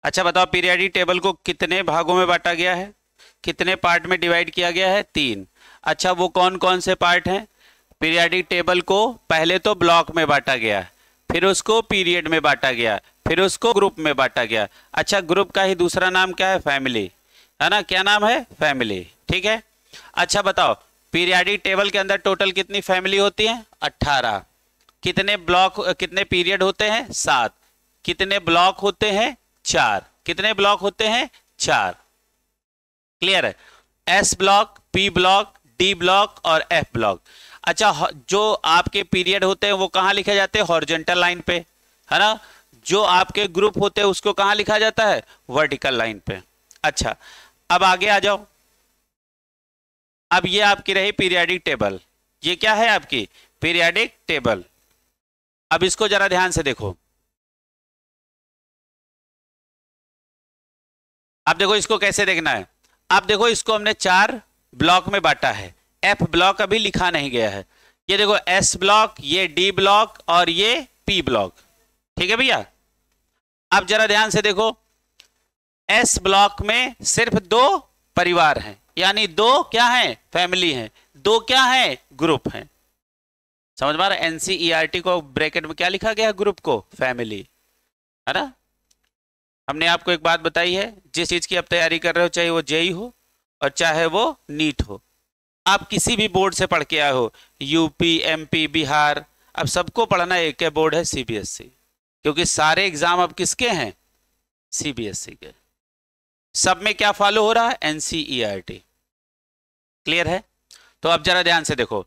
अच्छा बताओ, periodic table को कितने भागों में बांटा गया है, कितने पार्ट में डिवाइड किया गया है? 3। अच्छा वो कौन कौन से पार्ट हैं? पीरियोडिक टेबल को पहले तो ब्लॉक में बांटा गया, फिर उसको पीरियड में बांटा गया, फिर उसको ग्रुप में बांटा गया। अच्छा ग्रुप का ही दूसरा नाम क्या है? फैमिली, है ना? क्या नाम है? फैमिली। ठीक है। अच्छा बताओ, पीरियोडिक टेबल के अंदर टोटल कितनी फैमिली होती है? 18। कितने ब्लॉक, कितने पीरियड होते हैं? 7। कितने ब्लॉक होते हैं? 4। कितने ब्लॉक होते हैं? 4। क्लियर है? S block, P block, D block और एफ ब्लॉक। अच्छा जो आपके पीरियड होते हैं वो कहां लिखे जाते हैं? हॉरिजॉन्टल लाइन पे, है ना? जो आपके ग्रुप होते हैं उसको कहां लिखा जाता है? वर्टिकल लाइन पे। अच्छा अब आगे आ जाओ। अब ये आपकी रही पीरियोडिक टेबल। ये क्या है आपकी? Periodic table. अब इसको जरा ध्यान से देखो। अब देखो इसको कैसे देखना है। अब देखो इसको हमने 4 ब्लॉक में बांटा है। एफ ब्लॉक अभी लिखा नहीं गया है। ये देखो एस ब्लॉक, ये डी ब्लॉक और ये पी ब्लॉक। ठीक है भैया? अब जरा ध्यान से देखो, एस ब्लॉक में सिर्फ 2 परिवार हैं, यानी 2 क्या हैं? फैमिली हैं। 2 क्या हैं? ग्रुप हैं। समझ में आ रहा है? एनसीईआरटी को ब्रैकेट में क्या लिखा गया? ग्रुप को फैमिली, है ना? हमने आपको एक बात बताई है, जिस चीज की आप तैयारी कर रहे हो, चाहे वो जेई हो और चाहे वो नीट हो, आप किसी भी बोर्ड से पढ़ के आए हो, यूपी, एमपी, बिहार, अब सबको पढ़ना एक है बोर्ड है सीबीएसई, क्योंकि सारे एग्जाम अब किसके हैं? सीबीएसई के। सब में क्या फॉलो हो रहा है? एनसीईआरटी। क्लियर है? तो अब जरा ध्यान से देखो,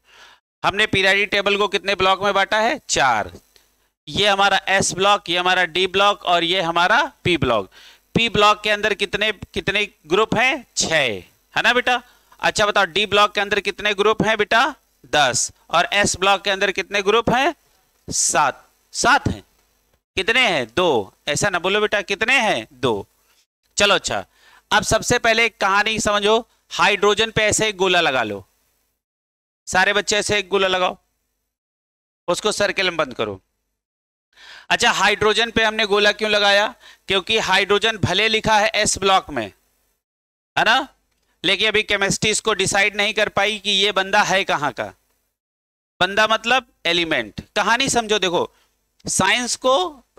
हमने पीरियोडिक टेबल को कितने ब्लॉक में बांटा है? 4। ये हमारा एस ब्लॉक, ये हमारा डी ब्लॉक और ये हमारा पी ब्लॉक। पी ब्लॉक के अंदर कितने कितने ग्रुप हैं? 6, है ना बेटा? अच्छा बताओ डी ब्लॉक के अंदर कितने ग्रुप हैं बेटा? 10। और एस ब्लॉक के अंदर कितने ग्रुप हैं? 7। 7 हैं। कितने हैं? 2। ऐसा ना बोलो बेटा, कितने हैं? 2। चलो अच्छा, अब सबसे पहले एक कहानी समझो। हाइड्रोजन पे ऐसे एक गोला लगा लो, सारे बच्चे ऐसे एक गोला लगाओ, उसको सर्किल में बंद करो। अच्छा हाइड्रोजन पे हमने गोला क्यों लगाया? क्योंकि हाइड्रोजन भले लिखा है एस ब्लॉक में, है ना, लेकिन अभी केमिस्ट्री इसको डिसाइड नहीं कर पाई कि ये बंदा है कहां का। बंदा मतलब एलिमेंट। कहानी समझो, देखो साइंस को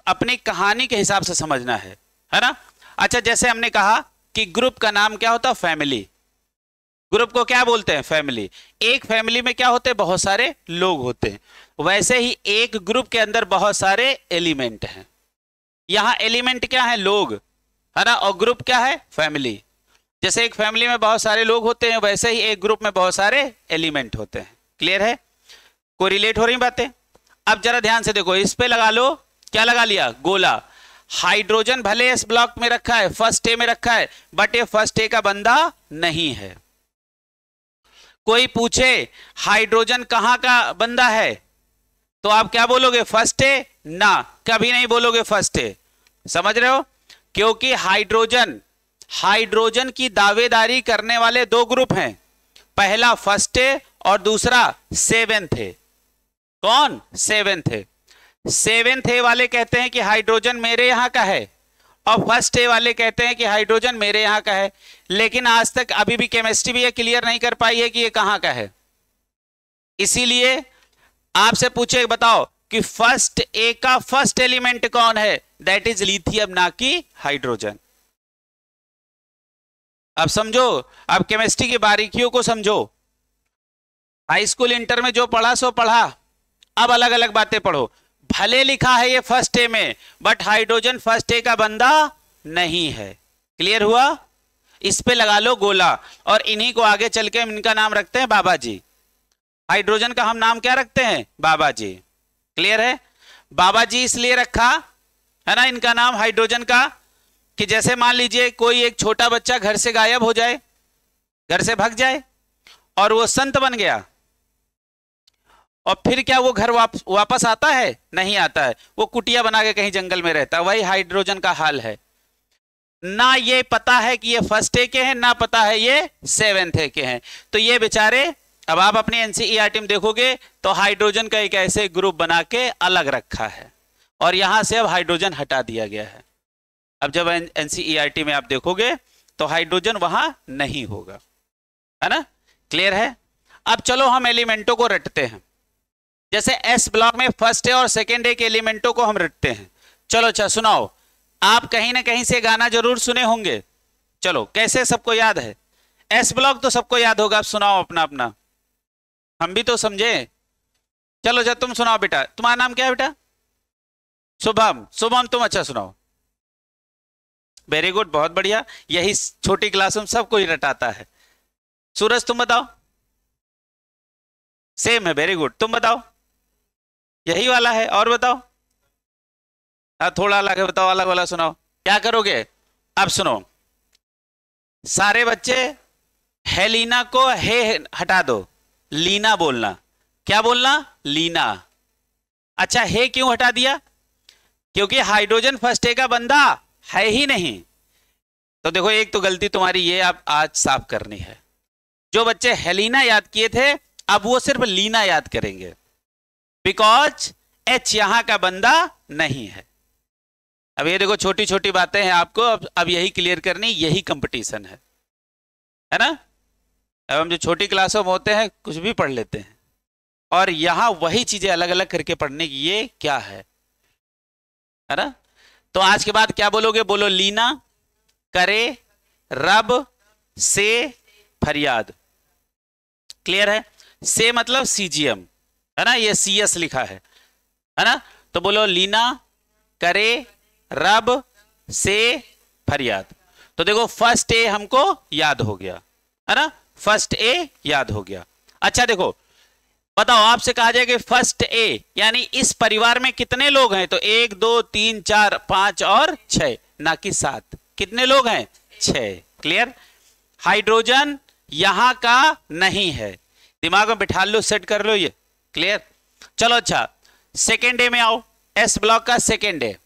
अपनी कहानी के हिसाब से समझना है ना? अच्छा जैसे हमने कहा कि ग्रुप का नाम क्या होता? फैमिली। ग्रुप को क्या बोलते हैं? फैमिली। एक फैमिली में क्या होते हैं? बहुत सारे लोग होते हैं। वैसे ही एक ग्रुप के अंदर बहुत सारे एलिमेंट हैं। यहां एलिमेंट क्या है? लोग, है ना? और ग्रुप क्या है? फैमिली। जैसे एक फैमिली में बहुत सारे लोग होते हैं, वैसे ही एक ग्रुप में बहुत सारे एलिमेंट होते हैं। क्लियर है? कोरिलेट हो रही बातें? अब जरा ध्यान से देखो, इस पे लगा लो, क्या लगा लिया? गोला। हाइड्रोजन भले एस ब्लॉक में रखा है, फर्स्ट ए में रखा है, बट ये फर्स्ट ए का बंदा नहीं है। कोई पूछे हाइड्रोजन कहां का बंदा है, तो आप क्या बोलोगे? First A? ना, कभी नहीं बोलोगे फर्स्ट ए। समझ रहे हो? क्योंकि हाइड्रोजन की दावेदारी करने वाले 2 ग्रुप हैं, पहला फर्स्ट ए और दूसरा सेवेंथ ए। कौन? Seventh A. सेवेंथ ए वाले कहते हैं कि हाइड्रोजन मेरे यहां का है, और फर्स्ट ए वाले कहते हैं कि हाइड्रोजन मेरे यहां का है। लेकिन आज तक अभी भी केमिस्ट्री भी ये क्लियर नहीं कर पाई है कि ये कहां का है। इसीलिए आपसे पूछे, बताओ कि फर्स्ट ए का फर्स्ट एलिमेंट कौन है? दैट इज लिथियम, ना कि हाइड्रोजन। अब समझो, अब केमिस्ट्री की बारीकियों को समझो। हाई स्कूल इंटर में जो पढ़ा सो पढ़ा, अब अलग अलग बातें पढ़ो। भले लिखा है ये फर्स्ट ए में, बट हाइड्रोजन फर्स्ट ए का बंदा नहीं है। क्लियर हुआ? इस पे लगा लो गोला, और इन्हीं को आगे चल के इनका नाम रखते हैं बाबा जी। हाइड्रोजन का हम नाम क्या रखते हैं? बाबा जी। क्लियर है? बाबा जी इसलिए रखा है ना इनका नाम हाइड्रोजन का, कि जैसे मान लीजिए कोई एक छोटा बच्चा घर से गायब हो जाए, घर से भाग जाए, और वो संत बन गया, और फिर क्या वो घर वापस आता है? नहीं आता है। वो कुटिया बना के कहीं जंगल में रहता है। वही हाइड्रोजन का हाल है। ना ये पता है कि ये फर्स्ट ए के हैं, ना पता है ये सेवेंथ ए के हैं। तो ये बेचारे, अब आप अपनी एनसीईआरटी में देखोगे तो हाइड्रोजन का एक ऐसे ग्रुप बना के अलग रखा है, और यहां से अब हाइड्रोजन हटा दिया गया है। अब जब एनसीईआरटी में आप देखोगे तो हाइड्रोजन वहां नहीं होगा, है ना, क्लियर है। अब चलो हम एलिमेंटों को रटते हैं। जैसे एस ब्लॉक में फर्स्ट ए और सेकेंड ए के एलिमेंटों को हम रटते हैं। चलो अच्छा सुनाओ, आप कहीं ना कहीं से गाना जरूर सुने होंगे। चलो कैसे सबको याद है? एस ब्लॉक तो सबको याद होगा, आप सुनाओ अपना अपना, हम भी तो समझे। चलो जब तुम सुनाओ बेटा, तुम्हारा नाम क्या है बेटा? शुभम। शुभम तुम अच्छा सुनाओ। वेरी गुड, बहुत बढ़िया, यही छोटी क्लास में सबको ही रटाता है। सूरज तुम बताओ। सेम है, वेरी गुड, तुम बताओ। यही वाला है, और बताओ। हाँ थोड़ा अलग है, बताओ अलग वाला सुनाओ। क्या करोगे अब सुनो, सारे बच्चे हेलीना को हे हटा दो, लीना बोलना। क्या बोलना? लीना। अच्छा हे क्यों हटा दिया? क्योंकि हाइड्रोजन फर्स्ट ए का बंदा है ही नहीं। तो देखो एक तो गलती तुम्हारी ये आप आज साफ करनी है। जो बच्चे हेलीना याद किए थे अब वो सिर्फ लीना याद करेंगे, बिकॉज एच यहां का बंदा नहीं है। अब ये देखो छोटी छोटी बातें हैं आपको अब यही क्लियर करनी, यही कंपटीशन है ना। अब हम जो छोटी क्लासों में होते हैं कुछ भी पढ़ लेते हैं, और यहां वही चीजें अलग अलग करके पढ़ने की, ये क्या है ना। तो आज के बाद क्या बोलोगे? बोलो लीना करे रब से फरियाद। क्लियर है? से मतलब सीजीएम है ना, ये सीएस लिखा है ना। तो बोलो लीना करे रब से फरियाद। तो देखो फर्स्ट ए हमको याद हो गया है ना, फर्स्ट ए याद हो गया। अच्छा देखो बताओ, आपसे कहा जाए कि फर्स्ट ए यानी इस परिवार में कितने लोग हैं? तो 1 2 3 4 5 और 6, ना कि 7। कितने लोग हैं? 6। क्लियर? हाइड्रोजन यहां का नहीं है, दिमाग में बिठा लो, सेट कर लो ये। क्लियर? चलो अच्छा सेकेंड ए में आओ, एस ब्लॉक का सेकेंड ए।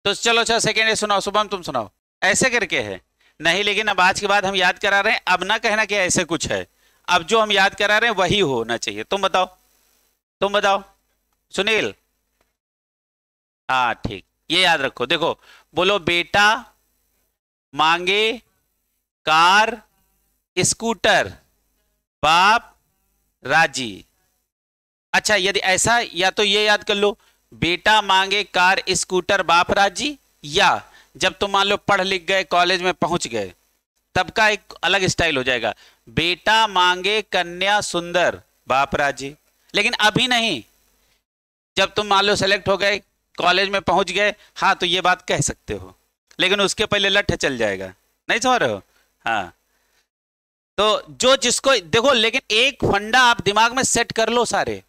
तो चलो अच्छा सेकेंड ए सुनाओ। शुभम तुम सुनाओ। ऐसे करके है नहीं, लेकिन अब आज के बाद हम याद करा रहे हैं, अब ना कहना कि ऐसे कुछ है, अब जो हम याद करा रहे हैं वही होना चाहिए। तुम बताओ, तुम बताओ। सुनील, हाँ ठीक, ये याद रखो। देखो बोलो बेटा मांगे कार स्कूटर बाप राजी। अच्छा यदि ऐसा, या तो ये याद कर लो बेटा मांगे कार स्कूटर बाप राजी, या जब तुम मान लो पढ़ लिख गए कॉलेज में पहुंच गए तब का एक अलग स्टाइल हो जाएगा, बेटा मांगे कन्या सुंदर बाप राजी। लेकिन अभी नहीं, जब तुम मान लो सेलेक्ट हो गए कॉलेज में पहुंच गए, हाँ तो ये बात कह सकते हो, लेकिन उसके पहले लठ चल जाएगा। नहीं समझ रहे हो? हाँ तो जो जिसको देखो, लेकिन एक फंडा आप दिमाग में सेट कर लो सारे,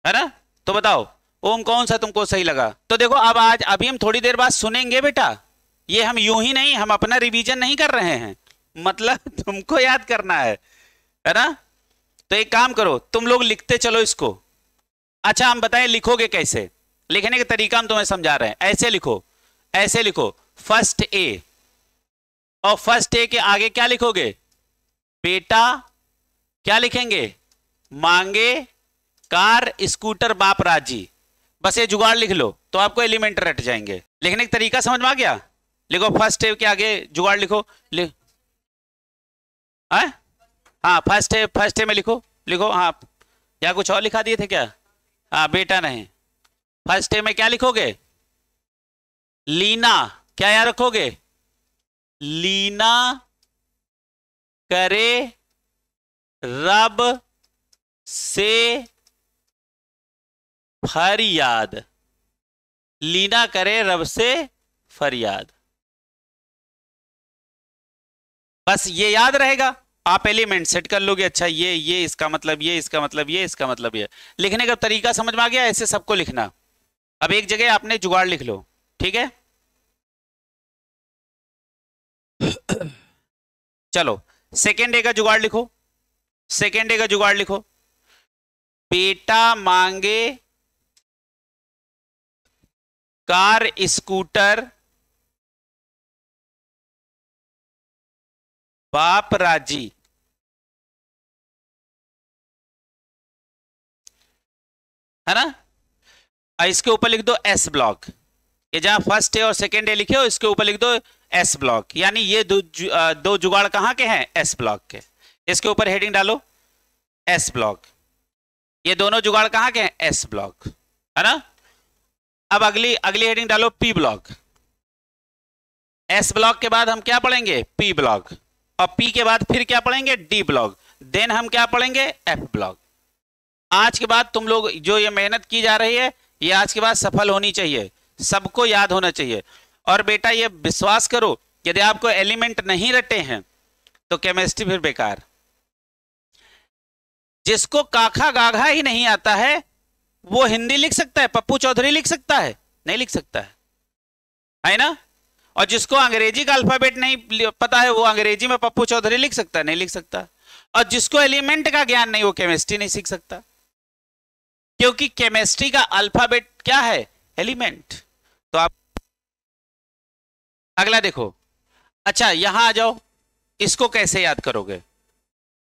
है ना। तो बताओ ओम कौन सा तुमको सही लगा? तो देखो अब आज अभी हम थोड़ी देर बाद सुनेंगे बेटा, ये हम यूं ही नहीं, हम अपना रिवीजन नहीं कर रहे हैं, मतलब तुमको याद करना है ना। तो एक काम करो, तुम लोग लिखते चलो इसको। अच्छा हम बताएं लिखोगे कैसे, लिखने का तरीका हम तुम्हें समझा रहे हैं। ऐसे लिखो, ऐसे लिखो फर्स्ट ए, और फर्स्ट ए के आगे क्या लिखोगे? बेटा क्या लिखेंगे? मांगे कार स्कूटर बाप राजी। बस ये जुगाड़ लिख लो तो आपको एलिमेंट रट जाएंगे। लिखने का तरीका समझ में आ गया? लिखो फर्स्ट ए के आगे जुगाड़ लिखो। हाँ फर्स्ट ए में लिखो, लिखो। हाँ या कुछ और लिखा दिए थे क्या? हाँ बेटा नहीं, फर्स्ट ए में क्या लिखोगे? लीना। क्या याद रखोगे? लीना करे रब से फरियाद। लीना करे रब से फरियाद। बस ये याद रहेगा, आप एलिमेंट सेट कर लोगे। अच्छा ये इसका मतलब, ये इसका मतलब, ये इसका मतलब, ये। लिखने का तरीका समझ में आ गया? ऐसे सबको लिखना। अब एक जगह आपने जुगाड़ लिख लो, ठीक है। चलो सेकेंड ए का जुगाड़ लिखो, सेकेंड ए का जुगाड़ लिखो। बेटा मांगे कार स्कूटर बाप राजी। है ना। इसके ऊपर लिख दो एस ब्लॉक। ये जहां फर्स्ट ए और सेकेंड ए लिखे हो इसके ऊपर लिख दो एस ब्लॉक, यानी ये दो जुगाड़ कहाँ के हैं? एस ब्लॉक के। इसके ऊपर हेडिंग डालो एस ब्लॉक। ये दोनों जुगाड़ कहाँ के हैं? एस ब्लॉक, है ना। अब अगली हेडिंग डालो पी ब्लॉक। एस ब्लॉक के बाद हम क्या पढ़ेंगे? P block. और पी के बाद फिर क्या पढ़ेंगे? D block. देन हम क्या पढ़ेंगे? F block. आज के बाद तुम लोग जो ये मेहनत की जा रही है ये आज के बाद सफल होनी चाहिए, सबको याद होना चाहिए। और बेटा ये विश्वास करो, यदि आपको एलिमेंट नहीं रटे हैं तो केमिस्ट्री फिर बेकार। जिसको काखा गाघा ही नहीं आता है वो हिंदी लिख सकता है? पप्पू चौधरी लिख सकता है? नहीं लिख सकता है ना। और जिसको अंग्रेजी का अल्फाबेट नहीं पता है वो अंग्रेजी में पप्पू चौधरी लिख सकता है? नहीं लिख सकता। और जिसको एलिमेंट का ज्ञान नहीं वो केमिस्ट्री नहीं सीख सकता, क्योंकि केमिस्ट्री का अल्फाबेट क्या है? एलिमेंट। तो आप अगला देखो। अच्छा यहां आ जाओ, इसको कैसे याद करोगे?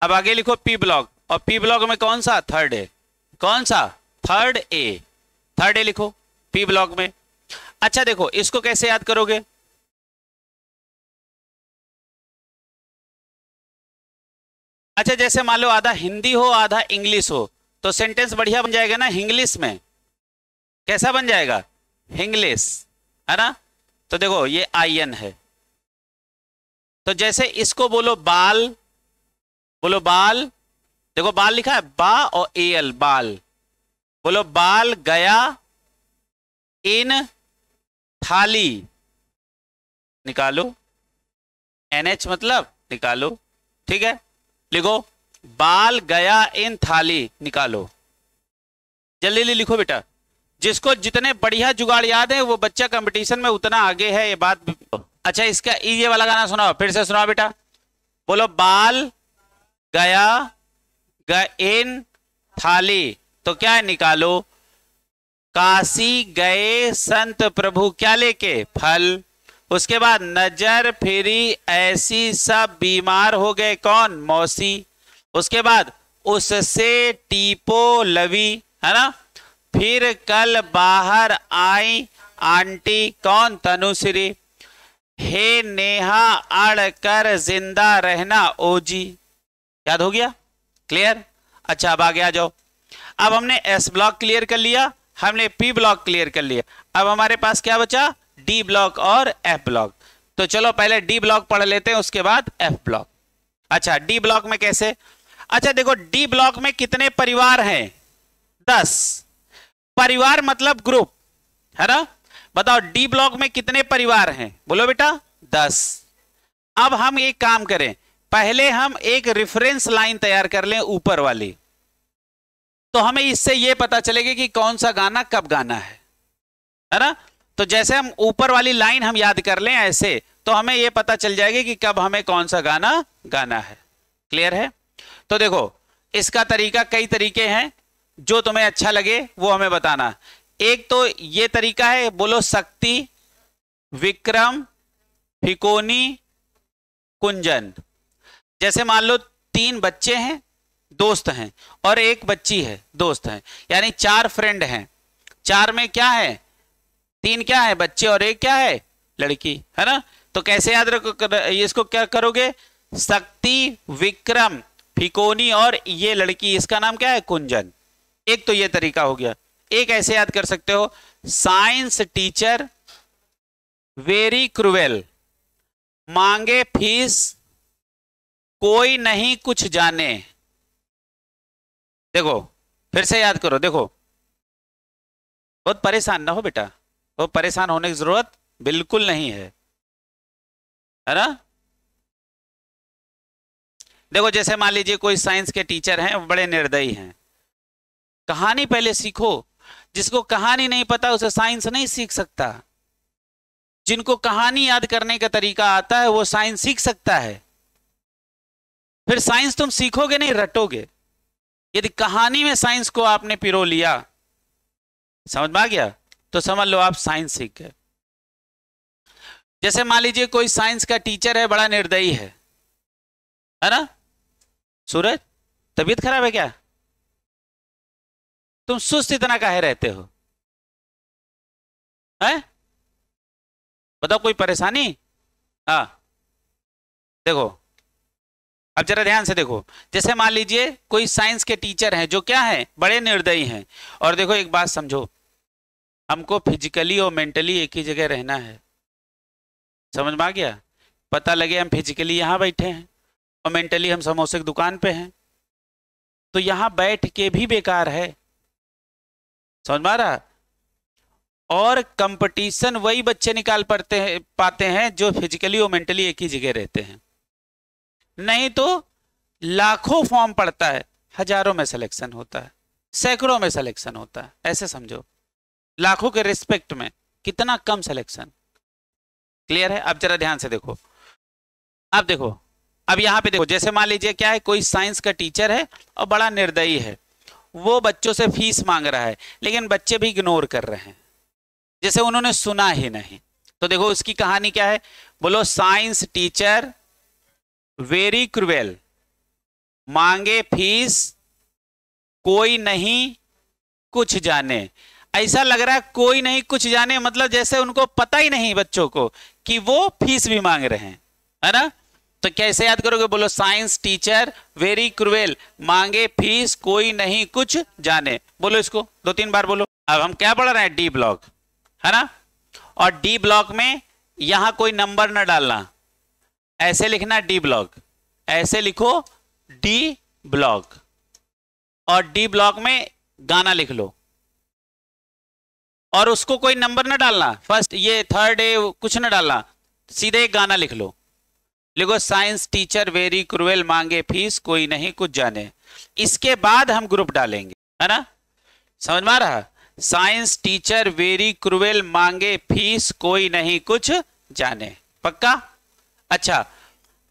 अब आगे लिखो पी ब्लॉक, और पी ब्लॉक में कौन सा? Third A. कौन सा? Third A. थर्ड ए लिखो पी ब्लॉक में। अच्छा देखो इसको कैसे याद करोगे? अच्छा जैसे मान लो आधा हिंदी हो आधा इंग्लिश हो तो सेंटेंस बढ़िया बन जाएगा ना इंग्लिश में। कैसा बन जाएगा? इंग्लिश, है ना। तो देखो ये आयन है, तो जैसे इसको बोलो बाल, बोलो बाल। देखो बाल लिखा है बा और एल, बाल। बोलो बाल गया इन थाली, निकालो। एनएच मतलब निकालो, ठीक है। लिखो बाल गया इन थाली, निकालो। जल्दी जल्दी लिखो बेटा। जिसको जितने बढ़िया जुगाड़ याद है वो बच्चा कंपटीशन में उतना आगे है, ये बात। अच्छा इसका ये वाला गाना सुनाओ, फिर से सुनाओ बेटा। बोलो बाल गया इन थाली, तो क्या है? निकालो। काशी गए संत प्रभु, क्या लेके? फल। उसके बाद नजर फिरी ऐसी सब बीमार हो गए, कौन? मौसी। उसके बाद उससे टीपो लवी, है ना। फिर कल बाहर आई आंटी, कौन? तनुश्री। हे नेहा अड़ कर जिंदा रहना ओजी। याद हो गया? क्लियर? अच्छा अब आगे आ जाओ। अब हमने एस ब्लॉक क्लियर कर लिया, हमने पी ब्लॉक क्लियर कर लिया। अब हमारे पास क्या बचा? डी ब्लॉक और एफ ब्लॉक। तो चलो पहले डी ब्लॉक पढ़ लेते हैं, उसके बाद एफ ब्लॉक। अच्छा डी ब्लॉक में कैसे? अच्छा देखो डी ब्लॉक में कितने परिवार हैं? 10। परिवार मतलब ग्रुप, है ना। बताओ डी ब्लॉक में कितने परिवार हैं? बोलो बेटा 10। अब हम एक काम करें, पहले हम एक रेफरेंस लाइन तैयार कर लें ऊपर वाली, तो हमें इससे यह पता चलेगा कि कौन सा गाना कब गाना है ना। तो जैसे हम ऊपर वाली लाइन हम याद कर लें ऐसे, तो हमें यह पता चल जाएगा कि कब हमें कौन सा गाना गाना है। क्लियर है? तो देखो इसका तरीका, कई तरीके हैं, जो तुम्हें अच्छा लगे वो हमें बताना। एक तो ये तरीका है, बोलो शक्ति, विक्रम, फिकोनी, कुंजन। जैसे मान लो 3 बच्चे हैं, दोस्त हैं, और एक बच्ची है, दोस्त हैं, यानी 4 फ्रेंड हैं। 4 में क्या है? 3 क्या है? बच्चे, और एक क्या है? लड़की, है ना। तो कैसे याद रखो इसको? क्या करोगे? शक्ति, विक्रम, फिकोनी और ये लड़की, इसका नाम क्या है? कुंजन। एक तो ये तरीका हो गया। एक ऐसे याद कर सकते हो, साइंस टीचर वेरी क्रूएल, मांगे फीस कोई नहीं कुछ जाने। देखो फिर से याद करो। देखो बहुत परेशान ना हो बेटा, बहुत परेशान होने की जरूरत बिल्कुल नहीं है ना। देखो जैसे मान लीजिए कोई साइंस के टीचर हैं, वो बड़े निर्दयी हैं। कहानी पहले सीखो। जिसको कहानी नहीं पता उसे साइंस नहीं सीख सकता। जिनको कहानी याद करने का तरीका आता है वो साइंस सीख सकता है। फिर साइंस तुम सीखोगे नहीं, रटोगे। यदि कहानी में साइंस को आपने पिरो लिया, समझ में आ गया, तो समझ लो आप साइंस सीख गए। जैसे मान लीजिए कोई साइंस का टीचर है, बड़ा निर्दयी है ना। सूरज तबीयत खराब है क्या? तुम सुस्त इतना काहे रहते हो? है? बताओ कोई परेशानी? हाँ देखो, अब जरा ध्यान से देखो, जैसे मान लीजिए कोई साइंस के टीचर हैं जो क्या है, बड़े निर्दयी हैं, और देखो एक बात समझो, हमको फिजिकली और मेंटली एक ही जगह रहना है, समझ में आ गया? पता लगे हम फिजिकली यहाँ बैठे हैं और मेंटली हम समोसे की दुकान पे हैं, तो यहाँ बैठ के भी बेकार है, समझ में आ रहा? और कंपटीशन वही बच्चे निकाल पाते हैं जो फिजिकली और मेंटली एक ही जगह रहते हैं, नहीं तो लाखों फॉर्म पड़ता है, हजारों में सिलेक्शन होता है, सैकड़ों में सिलेक्शन होता है, ऐसे समझो, लाखों के रिस्पेक्ट में कितना कम सिलेक्शन। क्लियर है? अब जरा ध्यान से देखो, अब देखो, अब यहां पे देखो, जैसे मान लीजिए क्या है, कोई साइंस का टीचर है और बड़ा निर्दयी है, वो बच्चों से फीस मांग रहा है, लेकिन बच्चे भी इग्नोर कर रहे हैं, जैसे उन्होंने सुना ही नहीं। तो देखो उसकी कहानी क्या है, बोलो साइंस टीचर वेरी क्रूएल, मांगे फीस कोई नहीं कुछ जाने। ऐसा लग रहा है कोई नहीं कुछ जाने, मतलब जैसे उनको पता ही नहीं बच्चों को कि वो फीस भी मांग रहे हैं, है ना? तो कैसे याद करोगे? बोलो साइंस टीचर वेरी क्रूएल, मांगे फीस कोई नहीं कुछ जाने। बोलो इसको 2-3 बार बोलो। अब हम क्या पढ़ रहे हैं? डी ब्लॉक, है ना? और डी ब्लॉक में यहां कोई नंबर ना डालना, ऐसे लिखना डी ब्लॉक, ऐसे लिखो डी ब्लॉक, और डी ब्लॉक में गाना लिख लो, और उसको कोई नंबर ना डालना, फर्स्ट ये थर्ड ए कुछ ना डालना, सीधे एक गाना लिख लो, लिखो साइंस टीचर वेरी क्रूएल, मांगे फीस कोई नहीं कुछ जाने। इसके बाद हम ग्रुप डालेंगे, है ना? समझ में आ रहा? साइंस टीचर वेरी क्रूएल, मांगे फीस कोई नहीं कुछ जाने, पक्का? अच्छा,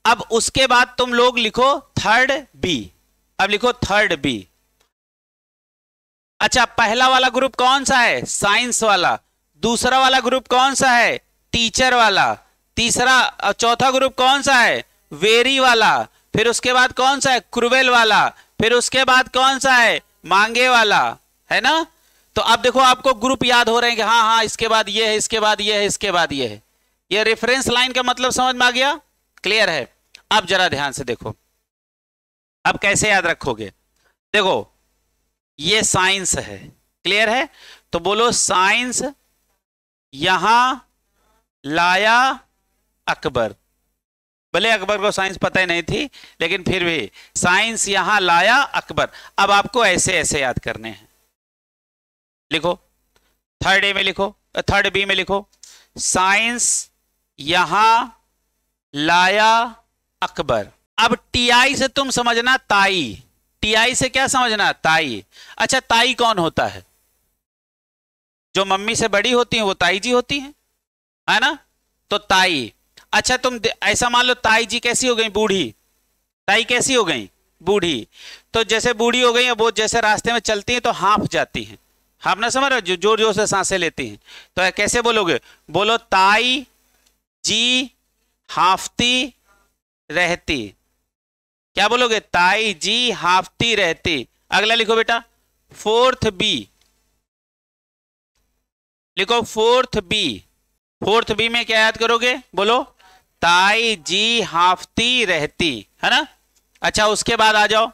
अब उसके बाद तुम लोग लिखो थर्ड बी। अब लिखो थर्ड बी। अच्छा, पहला वाला ग्रुप कौन सा है? साइंस वाला। दूसरा वाला ग्रुप कौन सा है? टीचर वाला। तीसरा और चौथा ग्रुप कौन सा है? वेरी वाला। फिर उसके बाद कौन सा है? क्रूएल वाला। फिर उसके बाद कौन सा है? मांगे वाला, है ना? तो अब देखो आपको ग्रुप याद हो रहे हैं कि हाँ हाँ इसके बाद ये है, इसके बाद ये है, इसके बाद ये है। ये रेफरेंस लाइन का मतलब समझ में आ गया? क्लियर है? अब जरा ध्यान से देखो, अब कैसे याद रखोगे? देखो ये साइंस है, क्लियर है? तो बोलो साइंस यहां लाया अकबर। भले अकबर को साइंस पता ही नहीं थी, लेकिन फिर भी साइंस यहां लाया अकबर। अब आपको ऐसे ऐसे याद करने हैं, लिखो थर्ड ए में लिखो, थर्ड बी में लिखो साइंस यहां लाया अकबर। अब टीआई से तुम समझना ताई, टीआई से क्या समझना? ताई। अच्छा, ताई कौन होता है? जो मम्मी से बड़ी होती हैं वो ताई जी होती हैं, है ना? तो ताई। अच्छा, तुम ऐसा मान लो ताई जी कैसी हो गई? बूढ़ी। ताई कैसी हो गई? बूढ़ी। तो जैसे बूढ़ी हो गई है वो, जैसे रास्ते में चलती हैं तो हाँफ जाती हैं, हाँफ ना समझ रहे? जोर जोर से सांसें लेती हैं। तो कैसे बोलोगे? बोलो ताई जी हाँफती रहती। क्या बोलोगे? ताई जी हाँफती रहती। अगला लिखो बेटा फोर्थ बी, लिखो फोर्थ बी। फोर्थ बी में क्या याद करोगे? बोलो ताई जी हाँफती रहती, है ना? अच्छा, उसके बाद आ जाओ,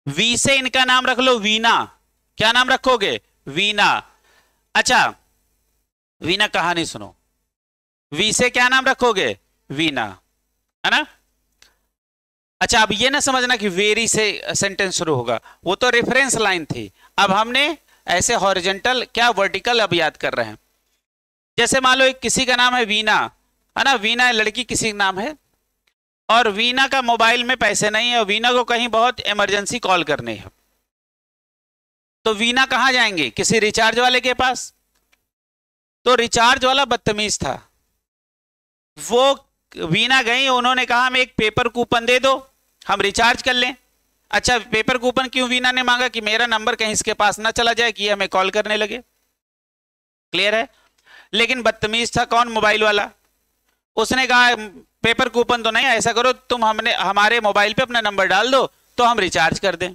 वी से इनका नाम रख लो वीना। क्या नाम रखोगे? वीना। अच्छा, वीना कहानी सुनो। वी से क्या नाम रखोगे? वीना, है ना? अच्छा, अब ये ना समझना कि वेरी से सेंटेंस शुरू होगा, वो तो रेफरेंस लाइन थी। अब हमने ऐसे हॉरिजॉन्टल क्या वर्टिकल अब याद कर रहे हैं। जैसे मान लो एक किसी का नाम है वीना, है ना? वीना लड़की किसी का नाम है, और वीना का मोबाइल में पैसे नहीं है, और वीना को कहीं बहुत इमरजेंसी कॉल करनी है, तो वीना कहां जाएंगे? किसी रिचार्ज वाले के पास। तो रिचार्ज वाला बदतमीज था, वो वीना गई, उन्होंने कहा हमें एक पेपर कूपन दे दो, हम रिचार्ज कर लें। अच्छा, पेपर कूपन क्यों वीना ने मांगा? कि मेरा नंबर कहीं इसके पास ना चला जाए कि हमें कॉल करने लगे। क्लियर है? लेकिन बदतमीज था कौन? मोबाइल वाला। उसने कहा पेपर कूपन तो नहीं, ऐसा करो तुम हमारे मोबाइल पे अपना नंबर डाल दो तो हम रिचार्ज कर दें।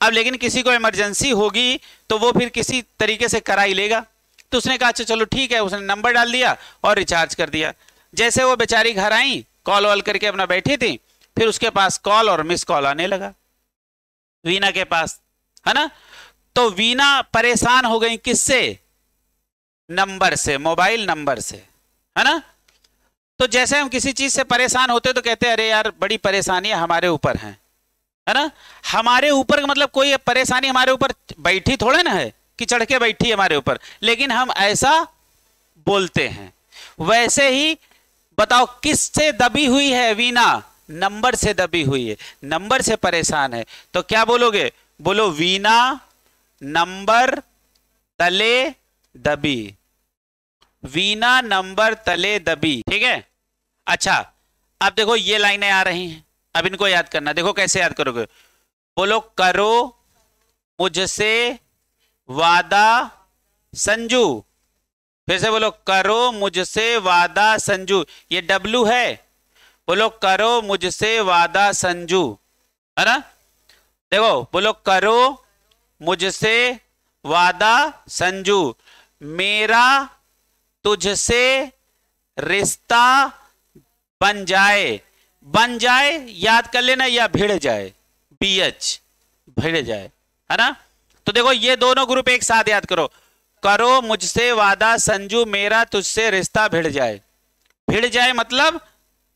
अब लेकिन किसी को इमरजेंसी होगी तो वो फिर किसी तरीके से करा ही लेगा, तो उसने कहा अच्छा चलो ठीक है, उसने नंबर डाल दिया और रिचार्ज कर दिया। जैसे वो बेचारी घर आई, कॉल वॉल करके अपना बैठी थी, फिर उसके पास कॉल और मिस कॉल आने लगा वीना के पास, है ना। तो वीना परेशान हो गई, किससे? नंबर से, मोबाइल नंबर से, है ना। तो जैसे हम किसी चीज से परेशान होते तो कहते हैं अरे यार बड़ी परेशानी हमारे ऊपर है ना। हमारे ऊपर का मतलब कोई परेशानी हमारे ऊपर बैठी थोड़े ना है कि चढ़ के बैठी है हमारे ऊपर, लेकिन हम ऐसा बोलते हैं। वैसे ही बताओ किससे दबी हुई है वीना? नंबर से दबी हुई है, नंबर से परेशान है। तो क्या बोलोगे? बोलो वीना नंबर तले दबी, वीना नंबर तले दबी, ठीक है। अच्छा अब देखो ये लाइनें आ रही हैं, अब इनको याद करना। देखो कैसे याद करोगे, बोलो करो मुझसे वादा संजू, फिर से बोलो करो मुझसे वादा संजू, ये डब्लू है, बोलो करो मुझसे वादा संजू, है ना। देखो बोलो करो मुझसे वादा संजू, मेरा तुझसे रिश्ता बन जाए, बन जाए याद कर लेना, या भिड़ जाए, BH, भिड़ जाए, है ना। तो देखो ये दोनों ग्रुप एक साथ याद करो, करो मुझसे वादा संजू, मेरा तुझसे रिश्ता भिड़ जाए। भिड़ जाए मतलब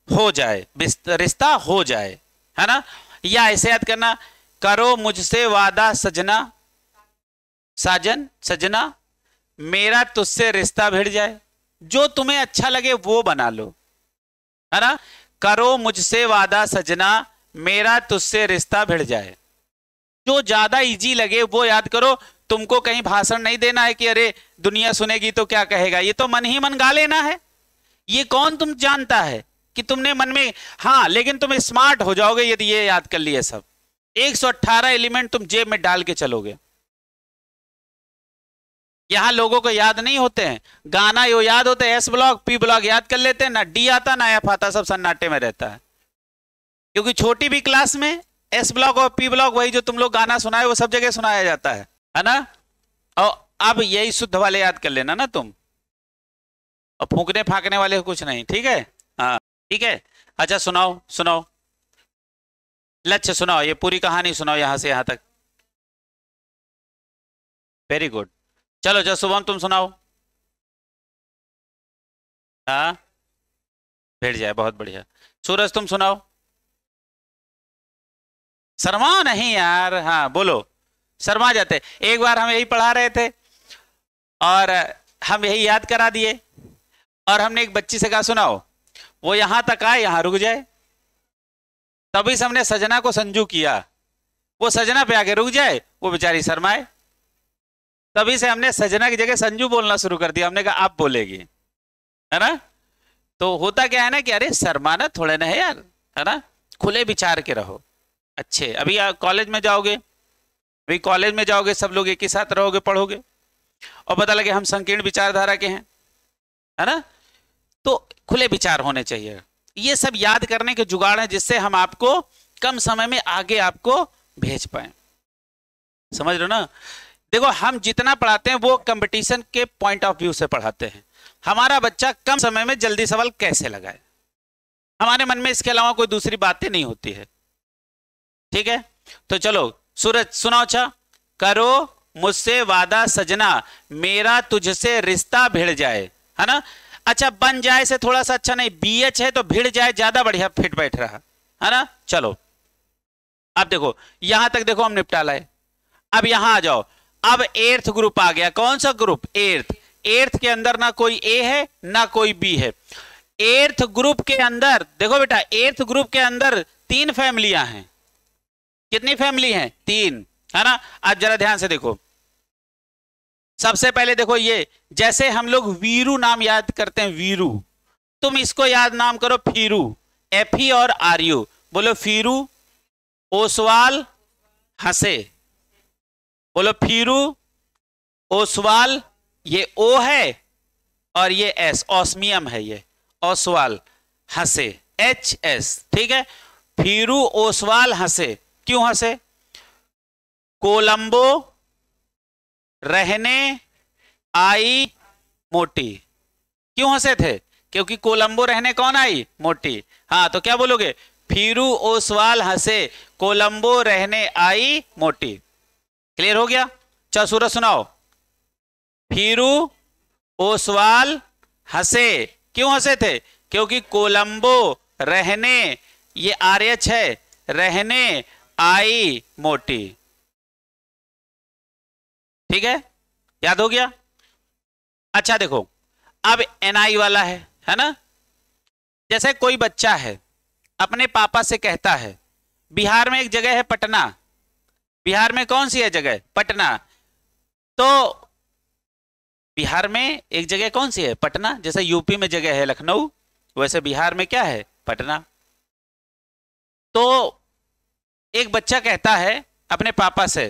हो जाए, रिश्ता हो जाए, है ना। या ऐसे याद करना, करो मुझसे वादा सजना, साजन सजना, मेरा तुझसे रिश्ता भिड़ जाए। जो तुम्हें अच्छा लगे वो बना लो, है ना। करो मुझसे वादा सजना, मेरा तुझसे रिश्ता भिड़ जाए। जो ज्यादा इजी लगे वो याद करो। तुमको कहीं भाषण नहीं देना है कि अरे दुनिया सुनेगी तो क्या कहेगा, ये तो मन ही मन गा लेना है। ये कौन तुम जानता है कि तुमने मन में, हाँ लेकिन तुम स्मार्ट हो जाओगे यदि ये याद कर लिए सब। 118 एलिमेंट तुम जेब में डाल के चलोगे। यहां लोगों को याद नहीं होते हैं, गाना यो याद होते हैं, S ब्लॉक P ब्लॉक याद कर लेते हैं ना, D आता ना F आता, सब सन्नाटे में रहता है। क्योंकि छोटी भी क्लास में S ब्लॉक और P ब्लॉक वही जो तुम लोग गाना सुनाए वो सब जगह सुनाया जाता है ना। और अब यही शुद्ध वाले याद कर लेना ना तुम, और फूकने फाकने वाले कुछ नहीं, ठीक है। हाँ ठीक है। अच्छा सुनाओ सुनाओ, लक्ष्य सुनाओ, ये पूरी कहानी सुनाओ यहां से यहां तक। वेरी गुड, चलो चलो शुभम तुम सुनाओ। हाँ भेड़ जाए, बहुत बढ़िया। सूरज तुम सुनाओ। शर्मा नहीं यार, हाँ बोलो, शर्मा जाते। एक बार हम यही पढ़ा रहे थे और हम यही याद करा दिए, और हमने एक बच्ची से कहा सुनाओ, वो यहां तक आए, यहां रुक जाए। तभी से हमने सजना को संजू किया, वो सजना पे आके रुक जाए, वो बेचारी शर्माए। तभी से हमने सजना की जगह संजू बोलना शुरू कर दिया, हमने कहा आप बोलेगी, है ना। तो होता क्या है ना कि अरे शर्माना थोड़े ना है यार, है ना, खुले विचार के रहो। अच्छे अभी कॉलेज में जाओगे, अभी कॉलेज में जाओगे सब लोग एक ही साथ रहोगे, पढ़ोगे, और पता लगे हम संकीर्ण विचारधारा के हैं, है ना। तो खुले विचार होने चाहिए। ये सब याद करने के जुगाड़ है जिससे हम आपको कम समय में आगे आपको भेज पाए, समझ रहे हो ना। देखो हम जितना पढ़ाते हैं वो कंपटीशन के पॉइंट ऑफ व्यू से पढ़ाते हैं। हमारा बच्चा कम समय में जल्दी सवाल कैसे लगाए, हमारे मन में इसके अलावा कोई दूसरी बातें नहीं होती है, ठीक है। तो चलो सूरज सुनाओ। अच्छा, करो मुझसे वादा सजना, मेरा तुझसे रिश्ता भिड़ जाए, है ना। अच्छा बन जाए से थोड़ा सा अच्छा नहीं, BH है तो भिड़ जाए ज्यादा बढ़िया फिट बैठ रहा, है ना। चलो अब देखो यहां तक देखो हम निपटा लाए। अब यहां आ जाओ, अब एर्थ ग्रुप आ गया। कौन सा ग्रुप? एर्थ। एर्थ के अंदर ना कोई ए है ना कोई बी है। एर्थ ग्रुप के अंदर देखो बेटा, एर्थ ग्रुप के अंदर 3 फैमिलियां हैं। कितनी फैमिली हैं? 3, है ना। आज जरा ध्यान से देखो, सबसे पहले देखो ये, जैसे हम लोग वीरू नाम याद करते हैं, वीरू, तुम इसको याद नाम करो फीरू, FE और RU। बोलो फीरू, ओसवाल, हंसे, बोलो फीरू, ओसवाल, ये O है और ये S, ऑस्मियम है ये, ओसवाल, हंसे, HS, ठीक है। फीरू ओसवाल हंसे, क्यों हंसे? कोलंबो रहने आई मोटी। क्यों हंसे थे? क्योंकि कोलंबो रहने कौन आई? मोटी। हाँ तो क्या बोलोगे? फिरू ओसवाल हंसे, कोलंबो रहने आई मोटी। क्लियर हो गया? चलो सूरज सुनाओ। फिरू ओसवाल हंसे, क्यों हंसे थे? क्योंकि कोलंबो रहने, ये आर्यच है, रहने आई मोटी। ठीक है, याद हो गया? अच्छा देखो, अब एनआई वाला है ना? जैसे कोई बच्चा है, अपने पापा से कहता है, बिहार में एक जगह है पटना, बिहार में कौन सी है जगह? पटना। तो बिहार में एक जगह कौन सी है? पटना। जैसे यूपी में जगह है लखनऊ, वैसे बिहार में क्या है? पटना। तो एक बच्चा कहता है अपने पापा से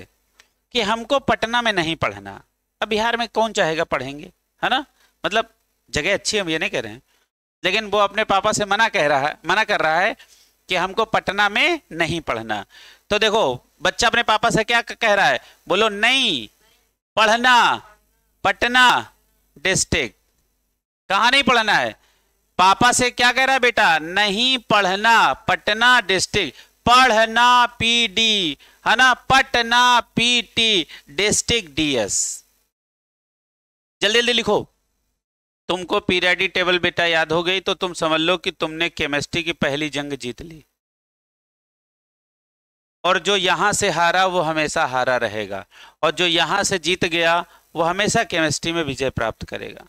कि हमको पटना में नहीं पढ़ना। अब बिहार में कौन चाहेगा पढ़ेंगे, है ना? मतलब जगह अच्छी है, हम ये नहीं कह रहे हैं, लेकिन वो अपने पापा से मना कर रहा है कि हमको पटना में नहीं पढ़ना। तो देखो बच्चा अपने पापा से क्या कह रहा है? बोलो, नहीं पढ़ना पटना डिस्ट्रिक्ट। कहां नहीं पढ़ना है? पापा से क्या कह रहा है बेटा? नहीं पढ़ना पटना डिस्ट्रिक्ट। पढ़ना पीडी, है ना? Patna PT district DS. जल्दी जल्दी लिखो। तुमको पीरियडिक टेबल बेटा याद हो गई तो तुम समझ लो कि तुमने केमिस्ट्री की पहली जंग जीत ली। और जो यहां से हारा वो हमेशा हारा रहेगा, और जो यहां से जीत गया वो हमेशा केमिस्ट्री में विजय प्राप्त करेगा।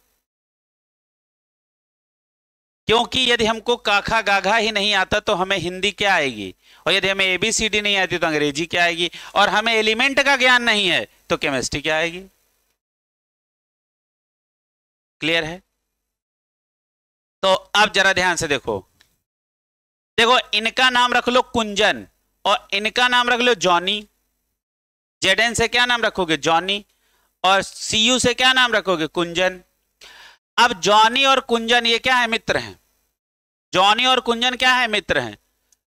क्योंकि यदि हमको काखा गाघा ही नहीं आता तो हमें हिंदी क्या आएगी, और यदि हमें एबीसीडी नहीं आती तो अंग्रेजी क्या आएगी, और हमें एलिमेंट का ज्ञान नहीं है तो केमिस्ट्री क्या आएगी। क्लियर है? तो अब जरा ध्यान से देखो। देखो इनका नाम रख लो कुंजन, और इनका नाम रख लो जॉनी। जेडन से क्या नाम रखोगे? जॉनी। और सीयू से क्या नाम रखोगे? कुंजन। अब जॉनी और कुंजन ये क्या है? मित्र हैं। जॉनी और कुंजन क्या है? मित्र हैं।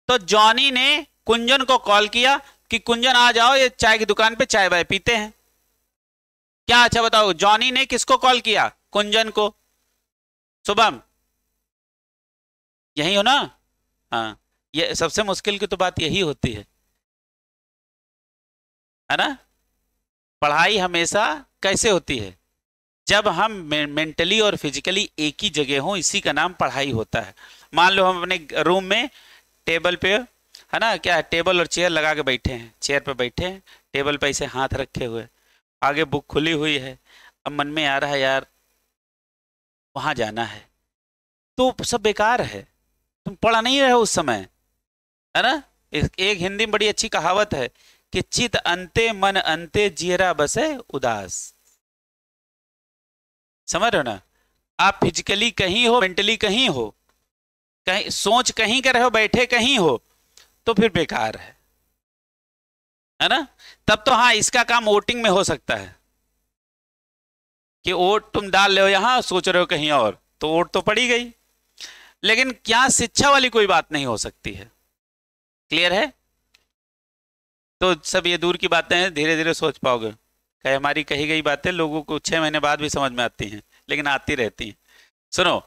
तो जॉनी ने कुंजन को कॉल किया कि कुंजन आ जाओ, ये चाय की दुकान पे चाय वाय पीते हैं। क्या? अच्छा बताओ, जॉनी ने किसको कॉल किया? कुंजन को। शुभम यही हो ना? हाँ, ये सबसे मुश्किल की तो बात यही होती है ना? पढ़ाई हमेशा कैसे होती है? जब हम मेंटली और फिजिकली एक ही जगह हो, इसी का नाम पढ़ाई होता है। मान लो हम अपने रूम में टेबल पे, है ना, क्या टेबल और चेयर लगा के बैठे हैं, चेयर पे बैठे हैं, टेबल पे ऐसे हाथ रखे हुए, आगे बुक खुली हुई है, अब मन में आ रहा है यार वहां जाना है, तो सब बेकार है, तुम पढ़ा नहीं रहे हो उस समय, है ना? एक हिंदी में बड़ी अच्छी कहावत है कि चित अंते मन अंते जियरा बसे उदास। समझ रहे हो ना? आप फिजिकली कहीं हो, मेंटली कहीं हो, कहीं सोच कहीं कर रहे हो, बैठे कहीं हो, तो फिर बेकार है ना? तब तो हाँ, इसका काम वोटिंग में हो सकता है कि वोट तुम डाल रहे हो यहां, सोच रहे हो कहीं और, तो वोट तो पड़ी गई। लेकिन क्या शिक्षा वाली कोई बात नहीं हो सकती है। क्लियर है? तो सब ये दूर की बातें हैं, धीरे धीरे सोच पाओगे। कहे हमारी कही गई बातें लोगों को 6 महीने बाद भी समझ में आती हैं, लेकिन आती रहती हैं। सुनो,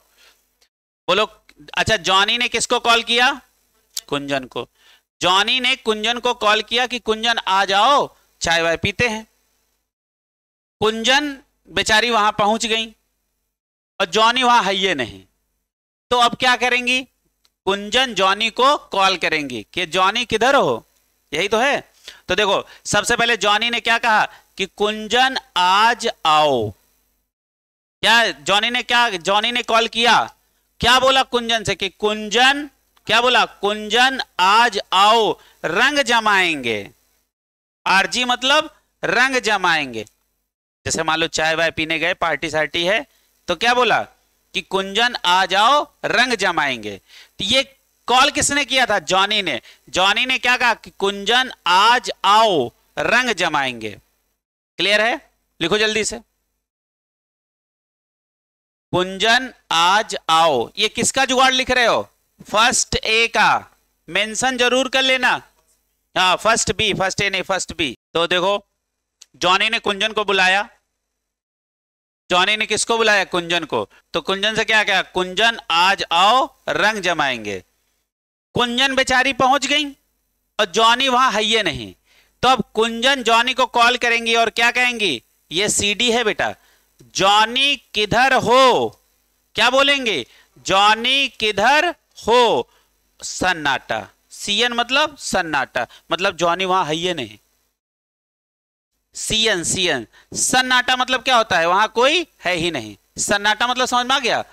बोलो। अच्छा, जॉनी ने किसको कॉल किया? कुंजन को। जॉनी ने कुंजन को कॉल किया कि कुंजन आ जाओ, चाय वाय पीते हैं। कुंजन बेचारी वहां पहुंच गई और जॉनी वहां है ये नहीं। तो अब क्या करेंगी? कुंजन जॉनी को कॉल करेंगी कि जॉनी किधर हो, यही तो है। तो देखो, सबसे पहले जॉनी ने क्या कहा कि कुंजन आज आओ। क्या जॉनी ने कॉल किया, क्या बोला कुंजन से कि कुंजन, क्या बोला? कुंजन आज आओ, रंग जमाएंगे। आरजी मतलब रंग जमाएंगे। जैसे मान लो चाय वाय पीने गए, पार्टी सार्टी है, तो क्या बोला कि कुंजन आ जाओ, रंग जमाएंगे। तो ये कॉल किसने किया था? जॉनी ने। जॉनी ने क्या कहा कि कुंजन आज आओ, रंग जमाएंगे। क्लियर है? लिखो जल्दी से। कुंजन आज आओ, ये किसका जुगाड़ लिख रहे हो? फर्स्ट ए का। मेंशन जरूर कर लेना। हाँ, फर्स्ट बी, फर्स्ट ए नहीं, फर्स्ट बी। तो देखो, जॉनी ने कुंजन को बुलाया, जॉनी ने किसको बुलाया? कुंजन को। तो कुंजन से क्या कहा? कुंजन आज आओ रंग जमाएंगे। कुंजन बेचारी पहुंच गई और जॉनी वहां है ये नहीं। तो अब कुंजन जॉनी को कॉल करेंगी और क्या कहेंगी? ये सीडी है बेटा, जॉनी किधर हो? क्या बोलेंगे? जॉनी किधर हो? सन्नाटा। सीएन मतलब सन्नाटा, मतलब जॉनी वहां है ये नहीं। सीएन सीएन सन्नाटा मतलब क्या होता है? वहां कोई है ही नहीं। सन्नाटा मतलब समझ में आ गया?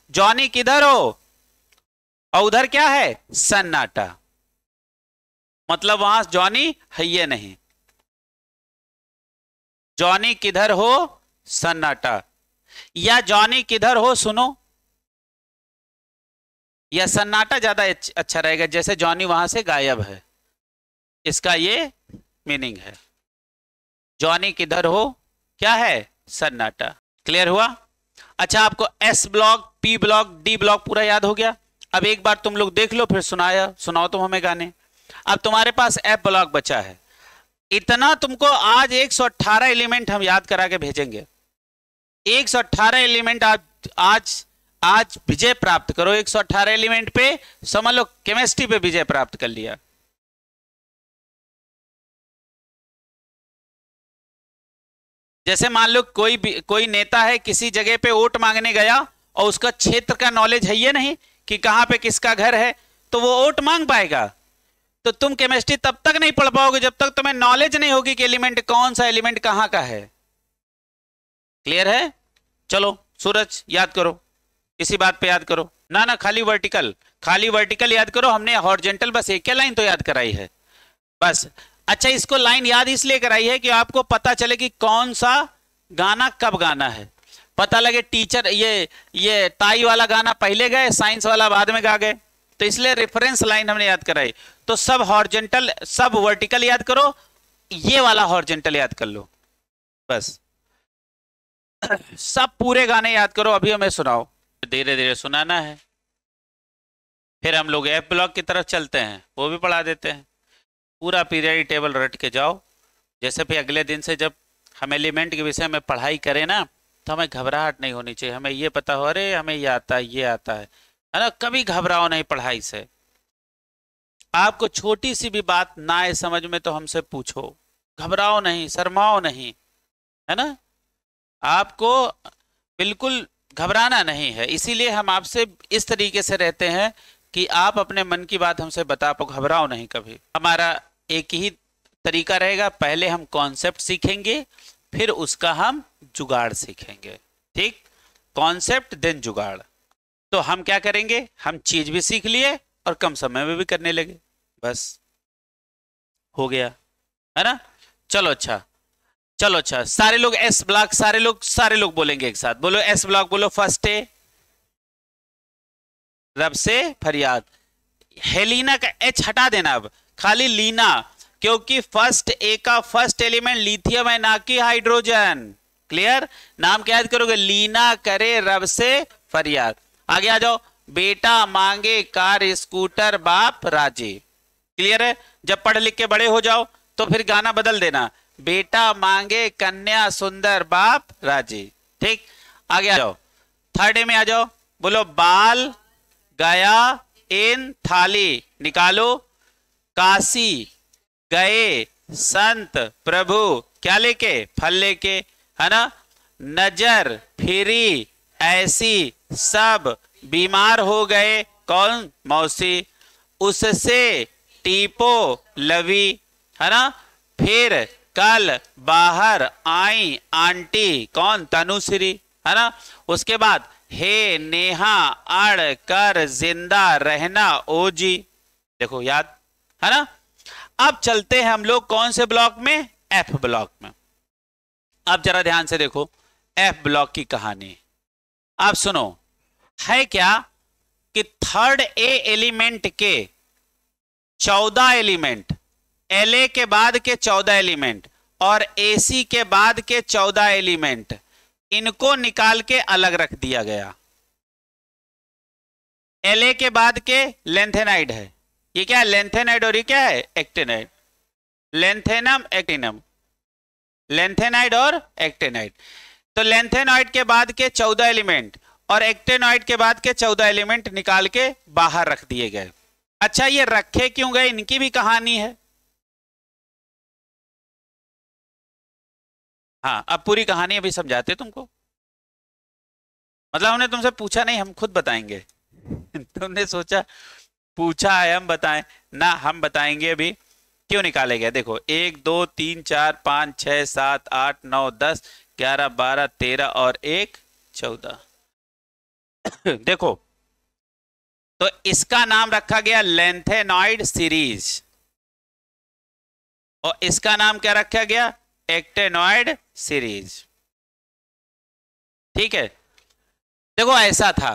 जॉनी किधर हो और उधर क्या है? सन्नाटा, मतलब वहां जॉनी है ये नहीं। जॉनी किधर हो? सन्नाटा। या जॉनी किधर हो सुनो, या सन्नाटा ज्यादा अच्छा रहेगा, जैसे जॉनी वहां से गायब है, इसका ये मीनिंग है। जॉनी किधर हो क्या है? सन्नाटा। क्लियर हुआ? अच्छा, आपको S block, P block, D block पूरा याद हो गया। अब एक बार तुम लोग देख लो, फिर सुनाओ तुम हमें गाने। अब तुम्हारे पास एफ ब्लॉक बचा है। इतना तुमको आज 118 एलिमेंट हम याद करा के भेजेंगे। 118 एलिमेंट आज विजय प्राप्त करो। 118 एलिमेंट पे समझ लो केमिस्ट्री पे विजय प्राप्त कर लिया। जैसे मान लो कोई नेता है, किसी जगह पे वोट मांगने गया और उसका क्षेत्र का नॉलेज है ये नहीं कि कहां पे किसका घर है, तो वो वोट मांग पाएगा? तो तुम केमिस्ट्री तब तक नहीं पढ़ पाओगे जब तक तुम्हें नॉलेज नहीं होगी कि एलिमेंट कौन सा एलिमेंट कहां का है। क्लियर है? चलो सूरज याद करो, इसी बात पे याद करो। ना खाली वर्टिकल याद करो। हमने हॉरिजॉन्टल बस एक लाइन तो याद कराई है बस। अच्छा, इसको लाइन याद इसलिए कराई है कि आपको पता चले कि कौन सा गाना कब गाना है। पता लगे टीचर ये टाई वाला गाना पहले गए, साइंस वाला बाद में गा गए, तो इसलिए रेफरेंस लाइन हमने याद कराई। तो सब हॉरिजॉन्टल, सब वर्टिकल याद करो, ये वाला हॉरिजॉन्टल याद कर लो बस। सब पूरे गाने याद करो, अभी हमें सुनाओ। धीरे धीरे सुनाना है, फिर हम लोग एफ ब्लॉक की तरफ चलते हैं, वो भी पढ़ा देते हैं। पूरा पीरियड टेबल रट के जाओ। जैसे भी अगले दिन से जब हम एलिमेंट के विषय में पढ़ाई करें ना, तो हमें घबराहट नहीं होनी चाहिए। हमें ये पता हो, अरे हमें ये आता है, ये आता है ना। कभी घबराओ नहीं पढ़ाई से। आपको छोटी सी भी बात ना आए समझ में तो हमसे पूछो, घबराओ नहीं, शर्माओ नहीं, है ना। आपको बिल्कुल घबराना नहीं है। इसीलिए हम आपसे इस तरीके से रहते हैं कि आप अपने मन की बात हमसे बता पाओ। घबराओ नहीं कभी। हमारा एक ही तरीका रहेगा, पहले हम कॉन्सेप्ट सीखेंगे, फिर उसका हम जुगाड़ सीखेंगे। ठीक, कॉन्सेप्ट देन जुगाड़। तो हम क्या करेंगे, हम चीज भी सीख लिए और कम समय में भी करने लगे, बस हो गया, है ना। चलो अच्छा, सारे लोग एस ब्लॉक, सारे लोग बोलेंगे एक साथ। बोलो एस ब्लॉक, बोलो फर्स्ट ए, रब से फरियाद। हेलीना का एच हटा देना, अब खाली लीना, क्योंकि फर्स्ट ए का फर्स्ट एलिमेंट लिथियम है, ना कि हाइड्रोजन। क्लियर? नाम क्या याद करोगे? लीना करे रब से फरियाद। आगे आ जाओ। बेटा मांगे कार स्कूटर बाप राजी। क्लियर है? जब पढ़ लिख के बड़े हो जाओ तो फिर गाना बदल देना, बेटा मांगे कन्या सुंदर बाप राजी। ठीक, आगे आ जाओ। थर्ड ए में आ जाओ। बोलो बाल गया इन थाली, निकालो। काशी गए संत प्रभु, क्या लेके? फल लेके, है ना। नजर फिरी ऐसी सब बीमार हो गए, कौन? मौसी। उससे टीपो लवी, है ना। फिर कल बाहर आई आंटी, कौन? तनुश्री, है ना। उसके बाद हे नेहा अड़ कर जिंदा रहना ओ जी। देखो याद है ना। अब चलते हैं हम लोग कौन से ब्लॉक में? एफ ब्लॉक में। अब जरा ध्यान से देखो एफ ब्लॉक की कहानी। आप सुनो, है क्या कि थर्ड ए एलिमेंट के 14 एलिमेंट, एल के बाद के 14 एलिमेंट और एसी के बाद के 14 एलिमेंट, इनको निकाल के अलग रख दिया गया। एल के बाद के लेंथेनाइड है, ये क्या है? लेंथेनाइड। और ये क्या है? एक्टिनाइड। लेंथेनम एक्टिनम, लेंथेनाइड और एक्टिनाइड। तो लेंथेनॉइड के बाद के 14 एलिमेंट और एक्टेनॉइड के बाद के 14 एलिमेंट निकाल के बाहर रख दिए गए। अच्छा, ये रखे क्यों गए, इनकी भी कहानी है। हाँ, अब पूरी कहानी अभी समझाते तुमको। मतलब हमने तुमसे पूछा नहीं, हम खुद बताएंगे। तुमने सोचा पूछा है हम बताएं ना, हम बताएंगे अभी क्यों निकाले गए। देखो 1 2 3 4 5 6 7 8 9 10 11 12 13 और 1 14। देखो, तो इसका नाम रखा गया लेंथेनॉइड सीरीज और इसका नाम क्या रखा गया, एक्टेनॉइड सीरीज। ठीक है, देखो ऐसा था,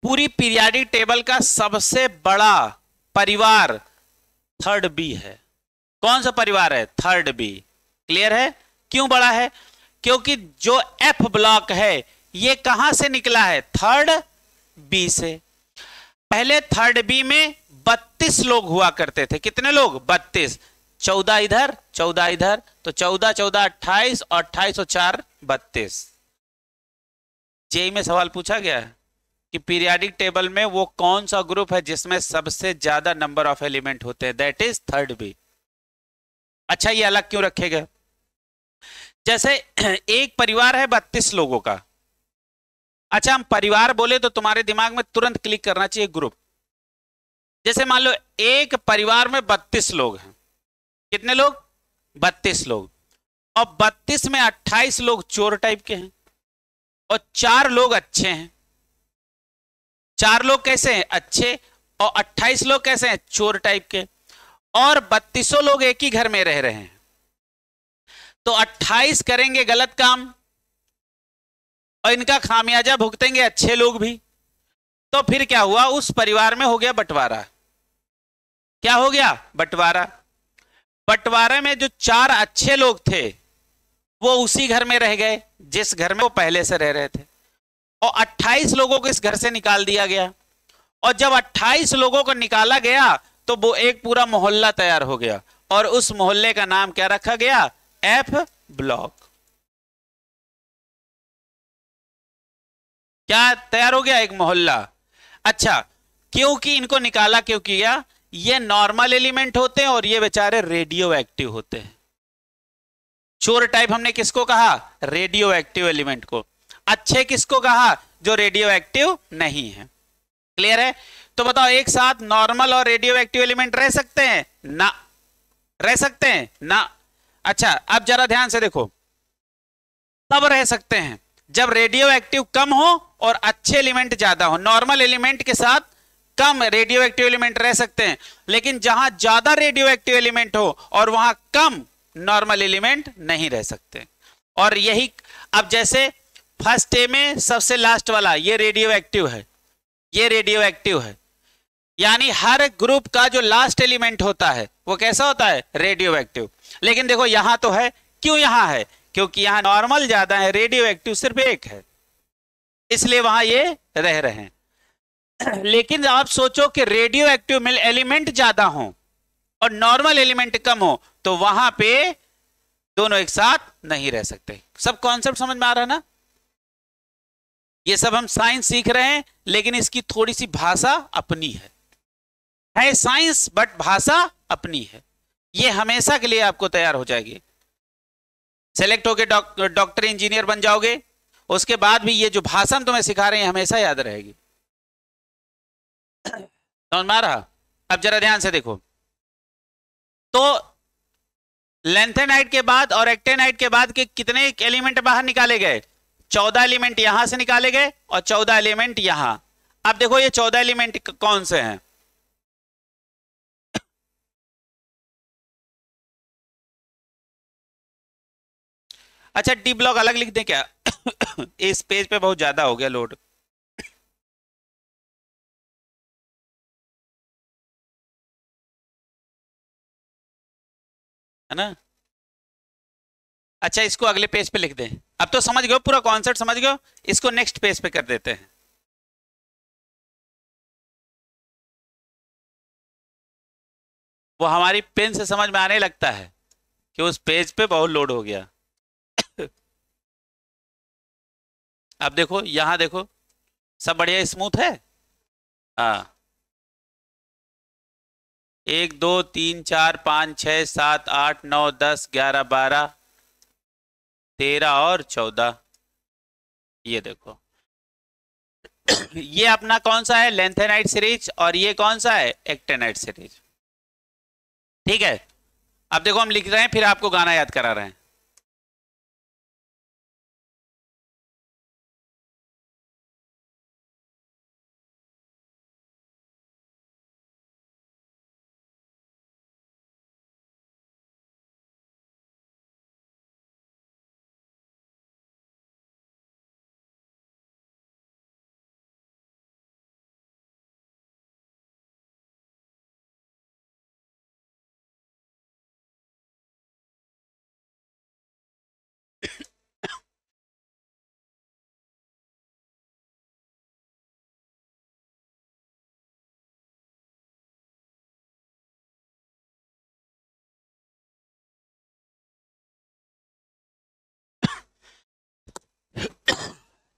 पूरी पीरियाडिक टेबल का सबसे बड़ा परिवार थर्ड बी है। कौन सा परिवार है, थर्ड बी। क्लियर है, क्यों बड़ा है, क्योंकि जो एफ ब्लॉक है ये कहां से निकला है, थर्ड बी से। पहले थर्ड बी में 32 लोग हुआ करते थे। कितने लोग, 32। 14 इधर 14 इधर, तो 14 14 28 और 28 और 4 32। जेई में सवाल पूछा गया है कि पीरियाडिक टेबल में वो कौन सा ग्रुप है जिसमें सबसे ज्यादा नंबर ऑफ एलिमेंट होते हैं, दैट इज थर्ड बी। अच्छा, ये अलग क्यों रखे गए, जैसे एक परिवार है 32 लोगों का। अच्छा, हम परिवार बोले तो तुम्हारे दिमाग में तुरंत क्लिक करना चाहिए ग्रुप। जैसे मान लो एक परिवार में 32 लोग हैं। कितने लोग, 32 लोग। और 32 में 28 लोग चोर टाइप के हैं और 4 लोग अच्छे हैं। 4 लोग कैसे हैं, अच्छे, और 28 लोग कैसे हैं, चोर टाइप के। और 32 लोग एक ही घर में रह रहे हैं, तो 28 करेंगे गलत काम और इनका खामियाजा भुगतेंगे अच्छे लोग भी। तो फिर क्या हुआ, उस परिवार में हो गया बंटवारा। क्या हो गया, बंटवारा। बंटवारे में जो 4 अच्छे लोग थे वो उसी घर में रह गए जिस घर में वो पहले से रह रहे थे, और 28 लोगों को इस घर से निकाल दिया गया। और जब 28 लोगों को निकाला गया तो वो एक पूरा मोहल्ला तैयार हो गया, और उस मोहल्ले का नाम क्या रखा गया, एफ ब्लॉक। क्या तैयार हो गया, एक मोहल्ला। अच्छा, क्योंकि इनको निकाला क्यों किया, ये नॉर्मल एलिमेंट होते हैं और ये बेचारे रेडियो एक्टिव होते हैं। चोर टाइप हमने किसको कहा, रेडियो एक्टिव एलिमेंट को। अच्छे किसको कहा, जो रेडियो एक्टिव नहीं है। क्लियर है, तो बताओ एक साथ नॉर्मल और रेडियो एक्टिव एलिमेंट रह सकते हैं, ना रह सकते हैं ना। अच्छा, अब जरा ध्यान से देखो, तब रह सकते हैं जब रेडियो एक्टिव कम हो और अच्छे एलिमेंट ज्यादा हो। नॉर्मल एलिमेंट के साथ कम रेडियो एक्टिव एलिमेंट रह सकते हैं, लेकिन जहां ज्यादा रेडियो एक्टिव एलिमेंट हो और वहां कम नॉर्मल एलिमेंट नहीं रह सकते। और यही, अब जैसे फर्स्ट ए में सबसे लास्ट वाला ये रेडियो एक्टिव है, ये रेडियो एक्टिव है, यानी हर ग्रुप का जो लास्ट एलिमेंट होता है वो कैसा होता है, रेडियो एक्टिव। लेकिन देखो यहां तो है, क्यों यहां है, क्योंकि यहां नॉर्मल ज्यादा है, रेडियो एक्टिव सिर्फ एक है, इसलिए वहां ये रह रहे हैं। लेकिन आप सोचो कि रेडियो एक्टिव में एलिमेंट ज्यादा हो और नॉर्मल एलिमेंट कम हो, तो वहां पे दोनों एक साथ नहीं रह सकते। सब कॉन्सेप्ट समझ में आ रहा है ना। ये सब हम साइंस सीख रहे हैं, लेकिन इसकी थोड़ी सी भाषा अपनी है साइंस बट भाषा अपनी है। ये हमेशा के लिए आपको तैयार हो जाएगी। सेलेक्ट होके डॉक्टर इंजीनियर बन जाओगे, उसके बाद भी ये जो भाषा हम तुम्हें सिखा रहे हैं हमेशा याद रहेगी। समझ में आ रहा। अब जरा ध्यान से देखो, तो लेंथेनाइड के बाद और एक्टेनाइड के बाद के कितने एलिमेंट बाहर निकाले गए, 14 एलिमेंट यहां से निकाले गए और 14 एलिमेंट यहां। अब देखो ये 14 एलिमेंट कौन से हैं, अच्छा डी ब्लॉक अलग लिख दें क्या? इस पेज पे बहुत ज्यादा हो गया लोड। है ना। अच्छा इसको अगले पेज पे लिख दें। अब तो समझ गए, पूरा कॉन्सेप्ट समझ गए, इसको नेक्स्ट पेज पे कर देते हैं। वो हमारी पेन से समझ में आने लगता है कि उस पेज पे बहुत लोड हो गया। अब देखो यहां देखो, सब बढ़िया स्मूथ है। हाँ, 1 2 3 4 5 6 7 8 9 10 11 12 13 और 14। ये देखो ये अपना कौन सा है, लेंथेनाइट सीरीज, और ये कौन सा है, एक्टेनाइट सीरीज। ठीक है, अब देखो हम लिख रहे हैं, फिर आपको गाना याद करा रहे हैं।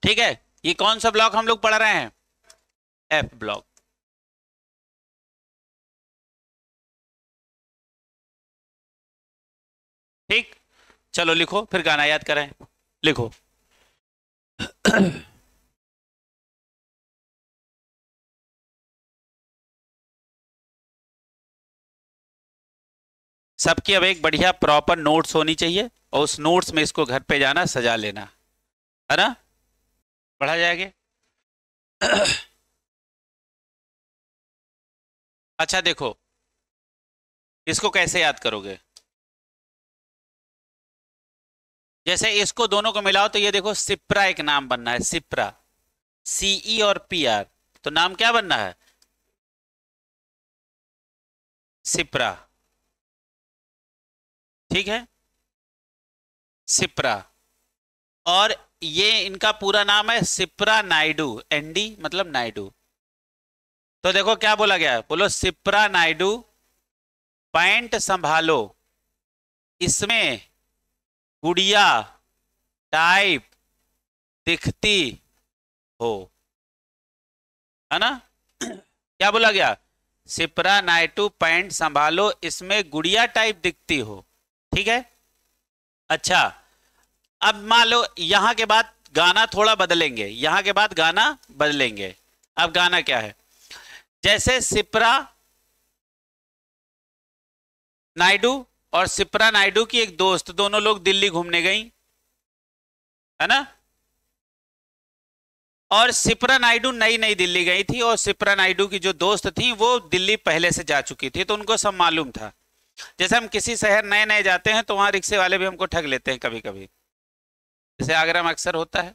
ठीक है, ये कौन सा ब्लॉक हम लोग पढ़ रहे हैं, एफ ब्लॉक। ठीक, चलो लिखो, फिर गाना याद करें। लिखो सबकी अब एक बढ़िया प्रॉपर नोट्स होनी चाहिए, और उस नोट्स में इसको घर पे जाना सजा लेना, है ना, पढ़ा जाएगा। अच्छा देखो, इसको कैसे याद करोगे, जैसे इसको दोनों को मिलाओ तो ये देखो सिप्रा एक नाम बनना है, सिप्रा, सीई और पीआर, तो नाम क्या बनना है, सिप्रा। ठीक है, सिप्रा, और ये इनका पूरा नाम है सिप्रा नायडू, एनडी मतलब नायडू। तो देखो क्या बोला गया है, बोलो सिप्रा नायडू पैंट संभालो, इसमें गुड़िया टाइप दिखती हो, है ना। क्या बोला गया, सिप्रा नायडू पैंट संभालो, इसमें गुड़िया टाइप दिखती हो। ठीक है, अच्छा अब मान लो यहां के बाद गाना थोड़ा बदलेंगे, यहां के बाद गाना बदलेंगे। अब गाना क्या है, जैसे सिप्रा नायडू और सिप्रा नायडू की एक दोस्त, दोनों लोग दिल्ली घूमने गई, है ना, और सिप्रा नायडू नई नई दिल्ली गई थी, और सिप्रा नायडू की जो दोस्त थी वो दिल्ली पहले से जा चुकी थी, तो उनको सब मालूम था। जैसे हम किसी शहर नए नए जाते हैं तो वहां रिक्शे वाले भी हमको ठग लेते हैं कभी कभी। जैसे आगरा में अक्सर होता है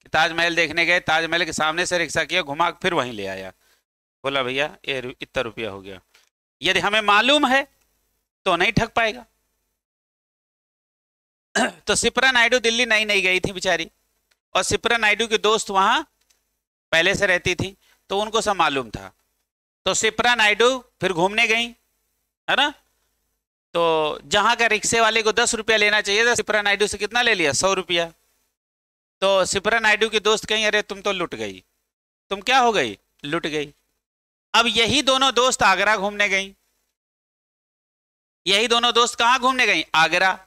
कि ताजमहल देखने गए, ताजमहल के सामने से रिक्शा किया, घुमा फिर वहीं ले आया, बोला भैया ये इतना रुपया हो गया। यदि हमें मालूम है तो नहीं ठग पाएगा। तो सिप्रा नायडू दिल्ली नई नई गई थी बेचारी, और सिप्रा नायडू की दोस्त वहां पहले से रहती थी, तो उनको सब मालूम था। तो सिप्रा नायडू फिर घूमने गई, है ना, तो जहां का रिक्शे वाले को 10 रुपया लेना चाहिए था, सिप्रा नायडू से कितना ले लिया, 100 रुपया। तो सिप्रा नायडू की दोस्त कहीं, अरे तुम तो लुट गई, तुम क्या हो गई, लुट गई। अब यही दोनों दोस्त आगरा घूमने गई, यही दोनों दोस्त कहां घूमने गई, आगरा,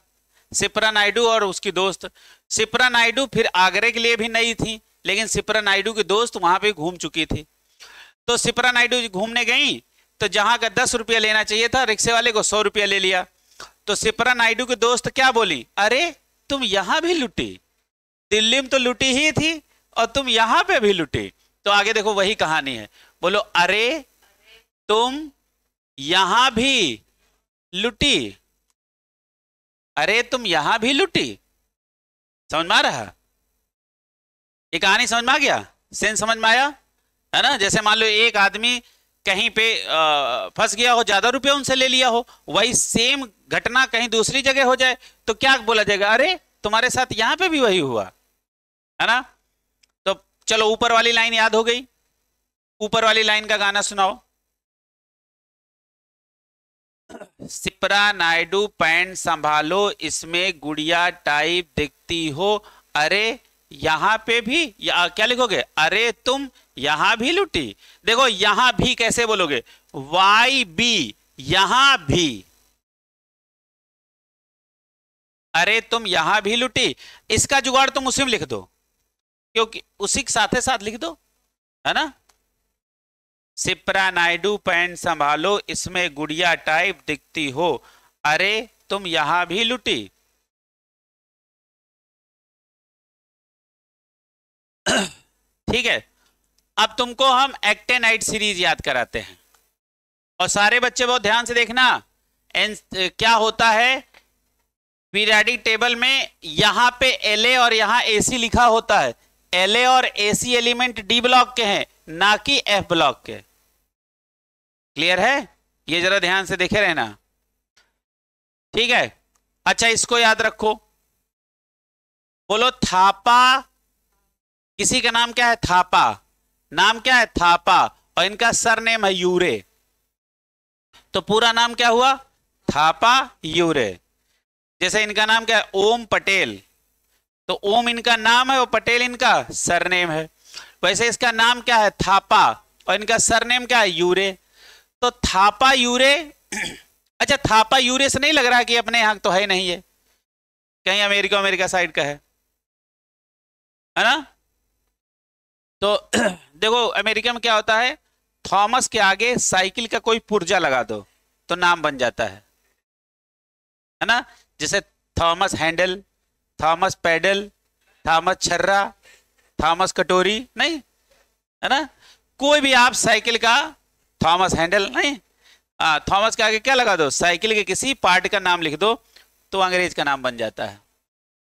सिप्रा नायडू और उसकी दोस्त। सिप्रा नायडू फिर आगरे के लिए भी नई थी, लेकिन सिप्रा नायडू की दोस्त वहां पे घूम चुकी थी। तो सिप्रा नायडू घूमने गई, तो जहां का 10 रुपया लेना चाहिए था, रिक्शे वाले को 100 रुपया ले लिया। तो सिप्रा नायडू की दोस्त क्या बोली, अरे तुम यहां भी लुटी, दिल्ली में तो लुटी ही थी और तुम यहां पे भी लुटी। तो आगे देखो वही कहानी है, बोलो अरे तुम यहां भी लुटी, अरे तुम यहां भी लुटी। समझ में आ रहा, ये कहानी समझ में आ गया, सेंस समझ में आया, है ना। जैसे मान लो एक आदमी कहीं पे फंस गया हो, ज्यादा रुपया उनसे ले लिया हो, वही सेम घटना कहीं दूसरी जगह हो जाए तो क्या बोला जाएगा, अरे तुम्हारे साथ यहां पे भी वही हुआ, है ना। तो चलो ऊपर वाली लाइन याद हो गई, ऊपर वाली लाइन का गाना सुनाओ। सिप्रा नायडू पैंट संभालो, इसमें गुड़िया टाइप दिखती हो, अरे यहां पे भी क्या लिखोगे, अरे तुम यहां भी लुटी। देखो यहां भी कैसे बोलोगे, वाई बी, यहां भी, अरे तुम यहां भी लुटी। इसका जुगाड़ तुम उसी में लिख दो, क्योंकि उसी के साथ लिख दो, है ना। सिप्रा नायडू पैंट संभालो, इसमें गुड़िया टाइप दिखती हो, अरे तुम यहां भी लुटी। ठीक है। अब तुमको हम एक्टेनाइट सीरीज याद कराते हैं, और सारे बच्चे बहुत ध्यान से देखना। क्या होता है पीरियोडिक टेबल में, यहां पे La और यहां AC लिखा होता है। La और AC एलिमेंट D ब्लॉक के हैं, ना कि F ब्लॉक के। क्लियर है, ये जरा ध्यान से देखे रहना। ठीक है, अच्छा इसको याद रखो। बोलो थापा, किसी का नाम क्या है, थापा, नाम क्या है थापा, और इनका सरनेम है यूरे। तो पूरा नाम क्या हुआ, थापा यूरे। जैसे इनका नाम क्या है, ओम पटेल, तो ओम इनका नाम है और पटेल इनका सरनेम है। वैसे इसका नाम क्या है, थापा, और इनका सरनेम क्या है, यूरे। तो थापा यूरे अच्छा थापा यूरे से नहीं लग रहा कि अपने यहां तो है नहीं, है कहीं अमेरिका साइड का है ना। तो देखो अमेरिका में क्या होता है, थॉमस के आगे साइकिल का कोई पुर्जा लगा दो तो नाम बन जाता है ना। जैसे Thomas handle, Thomas pedal, Thomas छर्रा, थॉमस कटोरी, नहीं है ना। कोई भी आप साइकिल का थॉमस हैंडल नहीं, थॉमस के आगे क्या लगा दो, साइकिल के किसी पार्ट का नाम लिख दो तो अंग्रेज का नाम बन जाता है।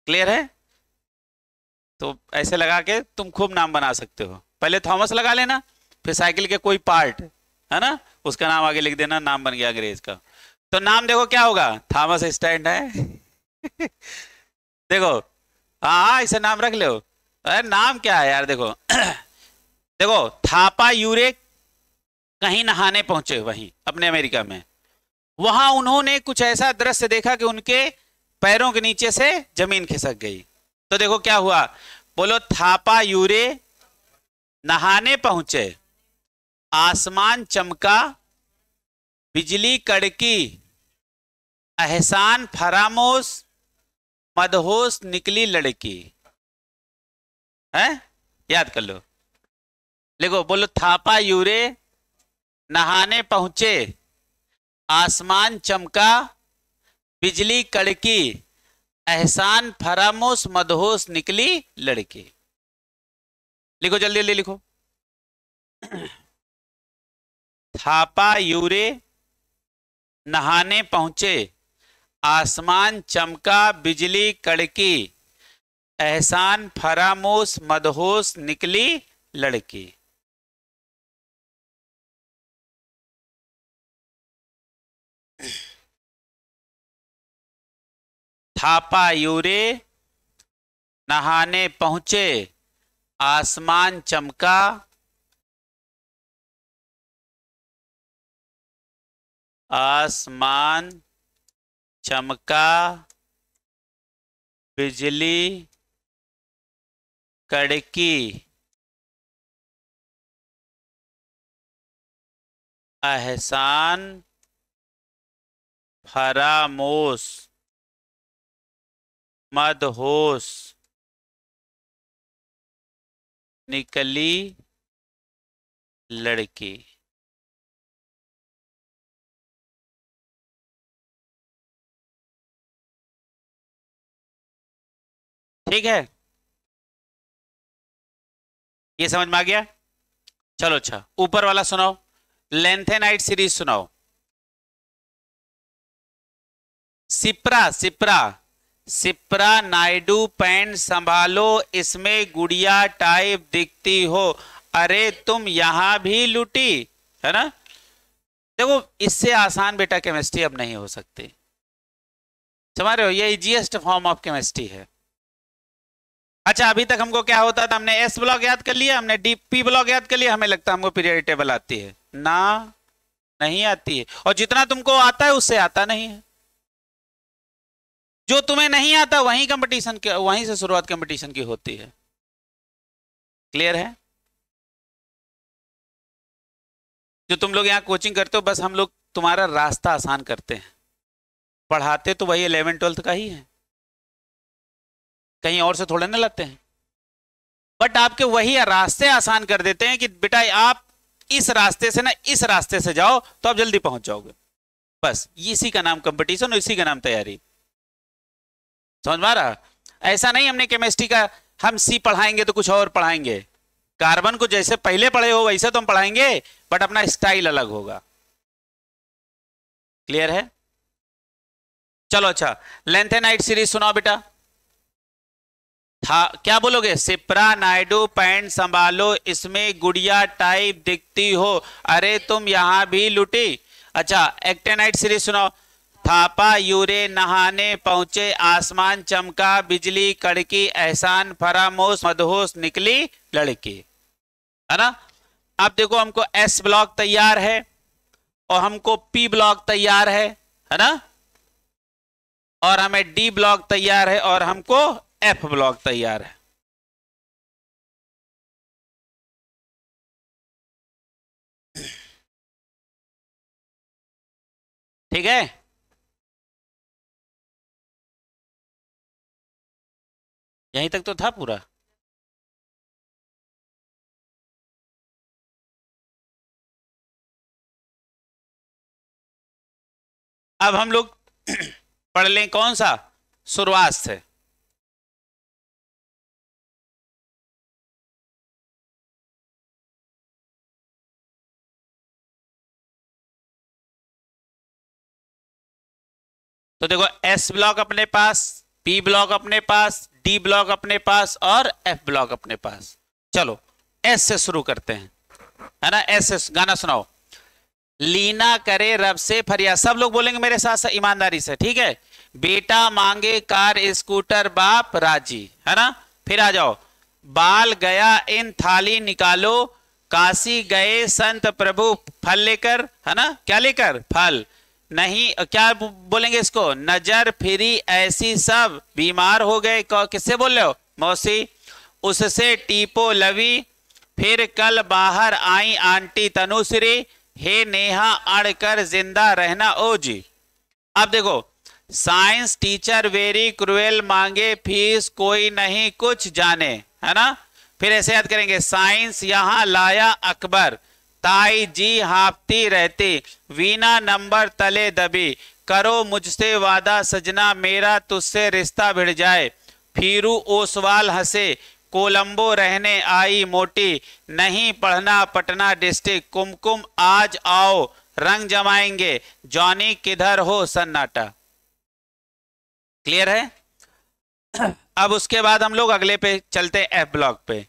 क्लियर है, तो ऐसे लगा के तुम खूब नाम बना सकते हो। पहले थॉमस लगा लेना, फिर साइकिल के कोई पार्ट है ना उसका नाम आगे लिख देना, नाम बन गया अंग्रेज का। तो नाम देखो क्या होगा, थॉमस स्टैंड है देखो, हाँ इसे नाम रख लो। अरे नाम क्या है यार, देखो देखो थापा यूरे कहीं नहाने पहुंचे वहीं अपने अमेरिका में, वहां उन्होंने कुछ ऐसा दृश्य देखा कि उनके पैरों के नीचे से जमीन खिसक गई। तो देखो क्या हुआ, बोलो थापा यूरे नहाने पहुंचे, आसमान चमका, बिजली कड़की, एहसान फरामोश, मदहोश निकली लड़की। है, याद कर लो, लिखो, बोलो थापा यूरे नहाने पहुंचे, आसमान चमका, बिजली कड़की, एहसान फरामोश, मदहोश निकली लड़की। लिखो जल्दी जल्दी लिखो थापा यूरे नहाने पहुंचे, आसमान चमका, बिजली कड़की, एहसान फरामोश, मदहोश निकली लड़की। थापा यूरे नहाने पहुंचे, आसमान चमका, आसमान चमका, बिजली कड़की, एहसान फरामोश, मदहोश निकली लड़की। ठीक है, ये समझ में आ गया। चलो अच्छा ऊपर वाला सुनाओ, लेंथेनाइट सीरीज सुनाओ। सिप्रा सिप्रा सिप्रा नायडू पैंट संभालो, इसमें गुड़िया टाइप दिखती हो, अरे तुम यहां भी लुटी, है ना। देखो इससे आसान बेटा केमिस्ट्री अब नहीं हो सकती, समझ रहे हो, ये इजीएस्ट फॉर्म ऑफ केमिस्ट्री है। अच्छा अभी तक हमको क्या होता था, हमने एस ब्लॉक याद कर लिया, हमने डीपी ब्लॉक याद कर लिया, हमें लगता है हमको पीरियोडिक टेबल आती है ना, नहीं आती है। और जितना तुमको आता है उससे आता नहीं है। जो तुम्हें नहीं आता वहीं कंपटीशन के, वहीं से शुरुआत कंपटीशन की होती है। क्लियर है? जो तुम लोग यहाँ कोचिंग करते हो बस हम लोग तुम्हारा रास्ता आसान करते हैं, पढ़ाते तो वही 11th-12th का ही है, कहीं और से थोड़े ना लाते हैं, बट आपके वही रास्ते आसान कर देते हैं कि बेटा आप इस रास्ते से ना इस रास्ते से जाओ तो आप जल्दी पहुंच जाओगे। बस इसी का नाम कंपटीशन और इसी का नाम तैयारी। समझ में आ रहा? ऐसा नहीं हमने केमिस्ट्री का हम सी पढ़ाएंगे तो कुछ और पढ़ाएंगे, कार्बन को जैसे पहले पढ़े हो वैसे तो हम पढ़ाएंगे बट अपना स्टाइल अलग होगा। क्लियर है? चलो अच्छा, लेंथेनाइट सीरीज सुनाओ बेटा। था क्या बोलोगे? सिप्रा नायडू पैंट संभालो इसमें गुड़िया टाइप दिखती हो, अरे तुम यहां भी लुटी। अच्छा एक्टेनाइट सीरीज सुनाओ। थापा यूरे नहाने पहुंचे आसमान चमका बिजली कड़की एहसान फरामोश मदहोश निकली लड़की, है ना? अब देखो हमको एस ब्लॉक तैयार है और हमको पी ब्लॉक तैयार है ना? और हमें डी ब्लॉक तैयार है और हमको एफ ब्लॉक तैयार है। ठीक है? यहीं तक तो था पूरा। अब हम लोग पढ़ लें कौन सा? शुरुआत से। तो देखो एस ब्लॉक अपने पास, पी ब्लॉक अपने पास, डी ब्लॉक अपने पास और एफ ब्लॉक अपने पास। चलो एस से शुरू करते हैं, है ना? एस से गाना सुनाओ। लीना करे रब से फरियाद, सब लोग बोलेंगे मेरे साथ ईमानदारी से, ठीक है? बेटा मांगे कार स्कूटर बाप राजी, है ना? फिर आ जाओ। बाल गया इन थाली निकालो काशी गए संत प्रभु फल लेकर, है ना? क्या लेकर? फल नहीं, क्या बोलेंगे इसको? नजर फिरी ऐसी सब बीमार हो गए। किससे बोल रहे हो? मौसी। उससे टीपो लवी फिर कल बाहर आई आंटी तनुश्री, हे नेहा अड़कर जिंदा रहना ओ जी। अब देखो साइंस टीचर वेरी क्रूएल मांगे फीस कोई नहीं कुछ जाने, है ना? फिर ऐसे याद करेंगे। साइंस यहां लाया अकबर ताई जी हाफती रहती वीना नंबर तले दबी करो मुझसे वादा सजना मेरा तुझसे रिश्ता भिड़ जाए। फिरू ओसवाल हंसे कोलंबो रहने आई मोटी नहीं पढ़ना पटना डिस्ट्रिक्ट कुमकुम आज आओ रंग जमाएंगे जॉनी किधर हो सन्नाटा। क्लियर है? अब उसके बाद हम लोग अगले पे चलते हैं, एफ ब्लॉक पे।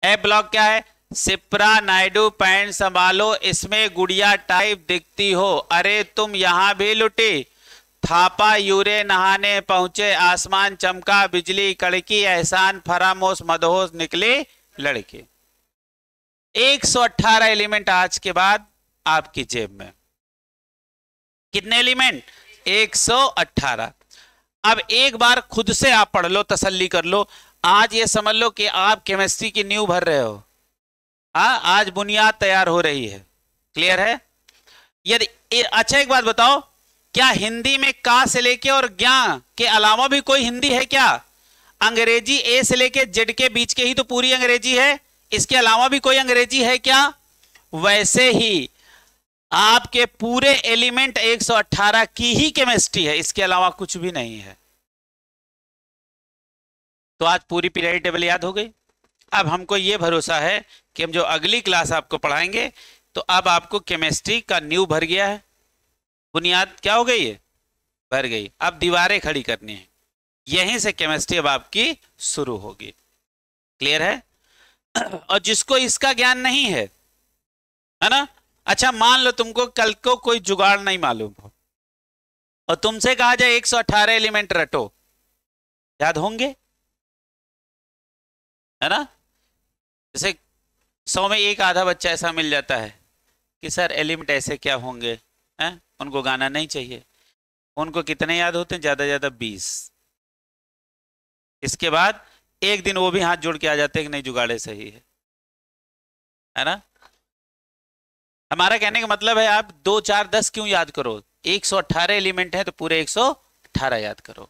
एफ ब्लॉक क्या है? सिप्रा नायडू पैंट संभालो इसमें गुड़िया टाइप दिखती हो, अरे तुम यहां भी लुटी। थापा यूरे नहाने पहुंचे आसमान चमका बिजली कड़की एहसान फरामोश मदहोश निकली लड़की। 118 एलिमेंट आज के बाद आपकी जेब में। कितने एलिमेंट? 118। अब एक बार खुद से आप पढ़ लो, तसल्ली कर लो। आज ये समझ लो कि आप केमिस्ट्री की नींव भर रहे हो। हाँ, आज बुनियाद तैयार हो रही है। क्लियर है? यदि अच्छा एक बात बताओ, क्या हिंदी में का से लेके और ज्ञा के अलावा भी कोई हिंदी है क्या? अंग्रेजी ए से लेके जेड के बीच के ही तो पूरी अंग्रेजी है, इसके अलावा भी कोई अंग्रेजी है क्या? वैसे ही आपके पूरे एलिमेंट 118 की ही केमिस्ट्री है, इसके अलावा कुछ भी नहीं है। तो आज पूरी पीरियड टेबल याद हो गई। अब हमको यह भरोसा है कि हम जो अगली क्लास आपको पढ़ाएंगे तो अब आपको केमिस्ट्री का न्यू भर गया है, बुनियाद क्या हो गई है? भर गई। अब दीवारें खड़ी करनी है, यहीं से केमिस्ट्री अब आपकी शुरू होगी। क्लियर है? और जिसको इसका ज्ञान नहीं है ना, अच्छा मान लो तुमको कल को कोई जुगाड़ नहीं मालूम हो और तुमसे कहा जाए 118 एलिमेंट रटो, याद होंगे? है ना? जैसे 100 में एक आधा बच्चा ऐसा मिल जाता है कि सर एलिमेंट ऐसे क्या होंगे, हैं? उनको गाना नहीं चाहिए। उनको कितने याद होते हैं? ज्यादा ज्यादा 20। इसके बाद एक दिन वो भी हाथ जोड़ के आ जाते हैं कि नहीं जुगाड़े सही है ना। हमारा कहने का मतलब है आप 2 4 10 क्यों याद करो, 118 एलिमेंट है तो पूरे 118 याद करो।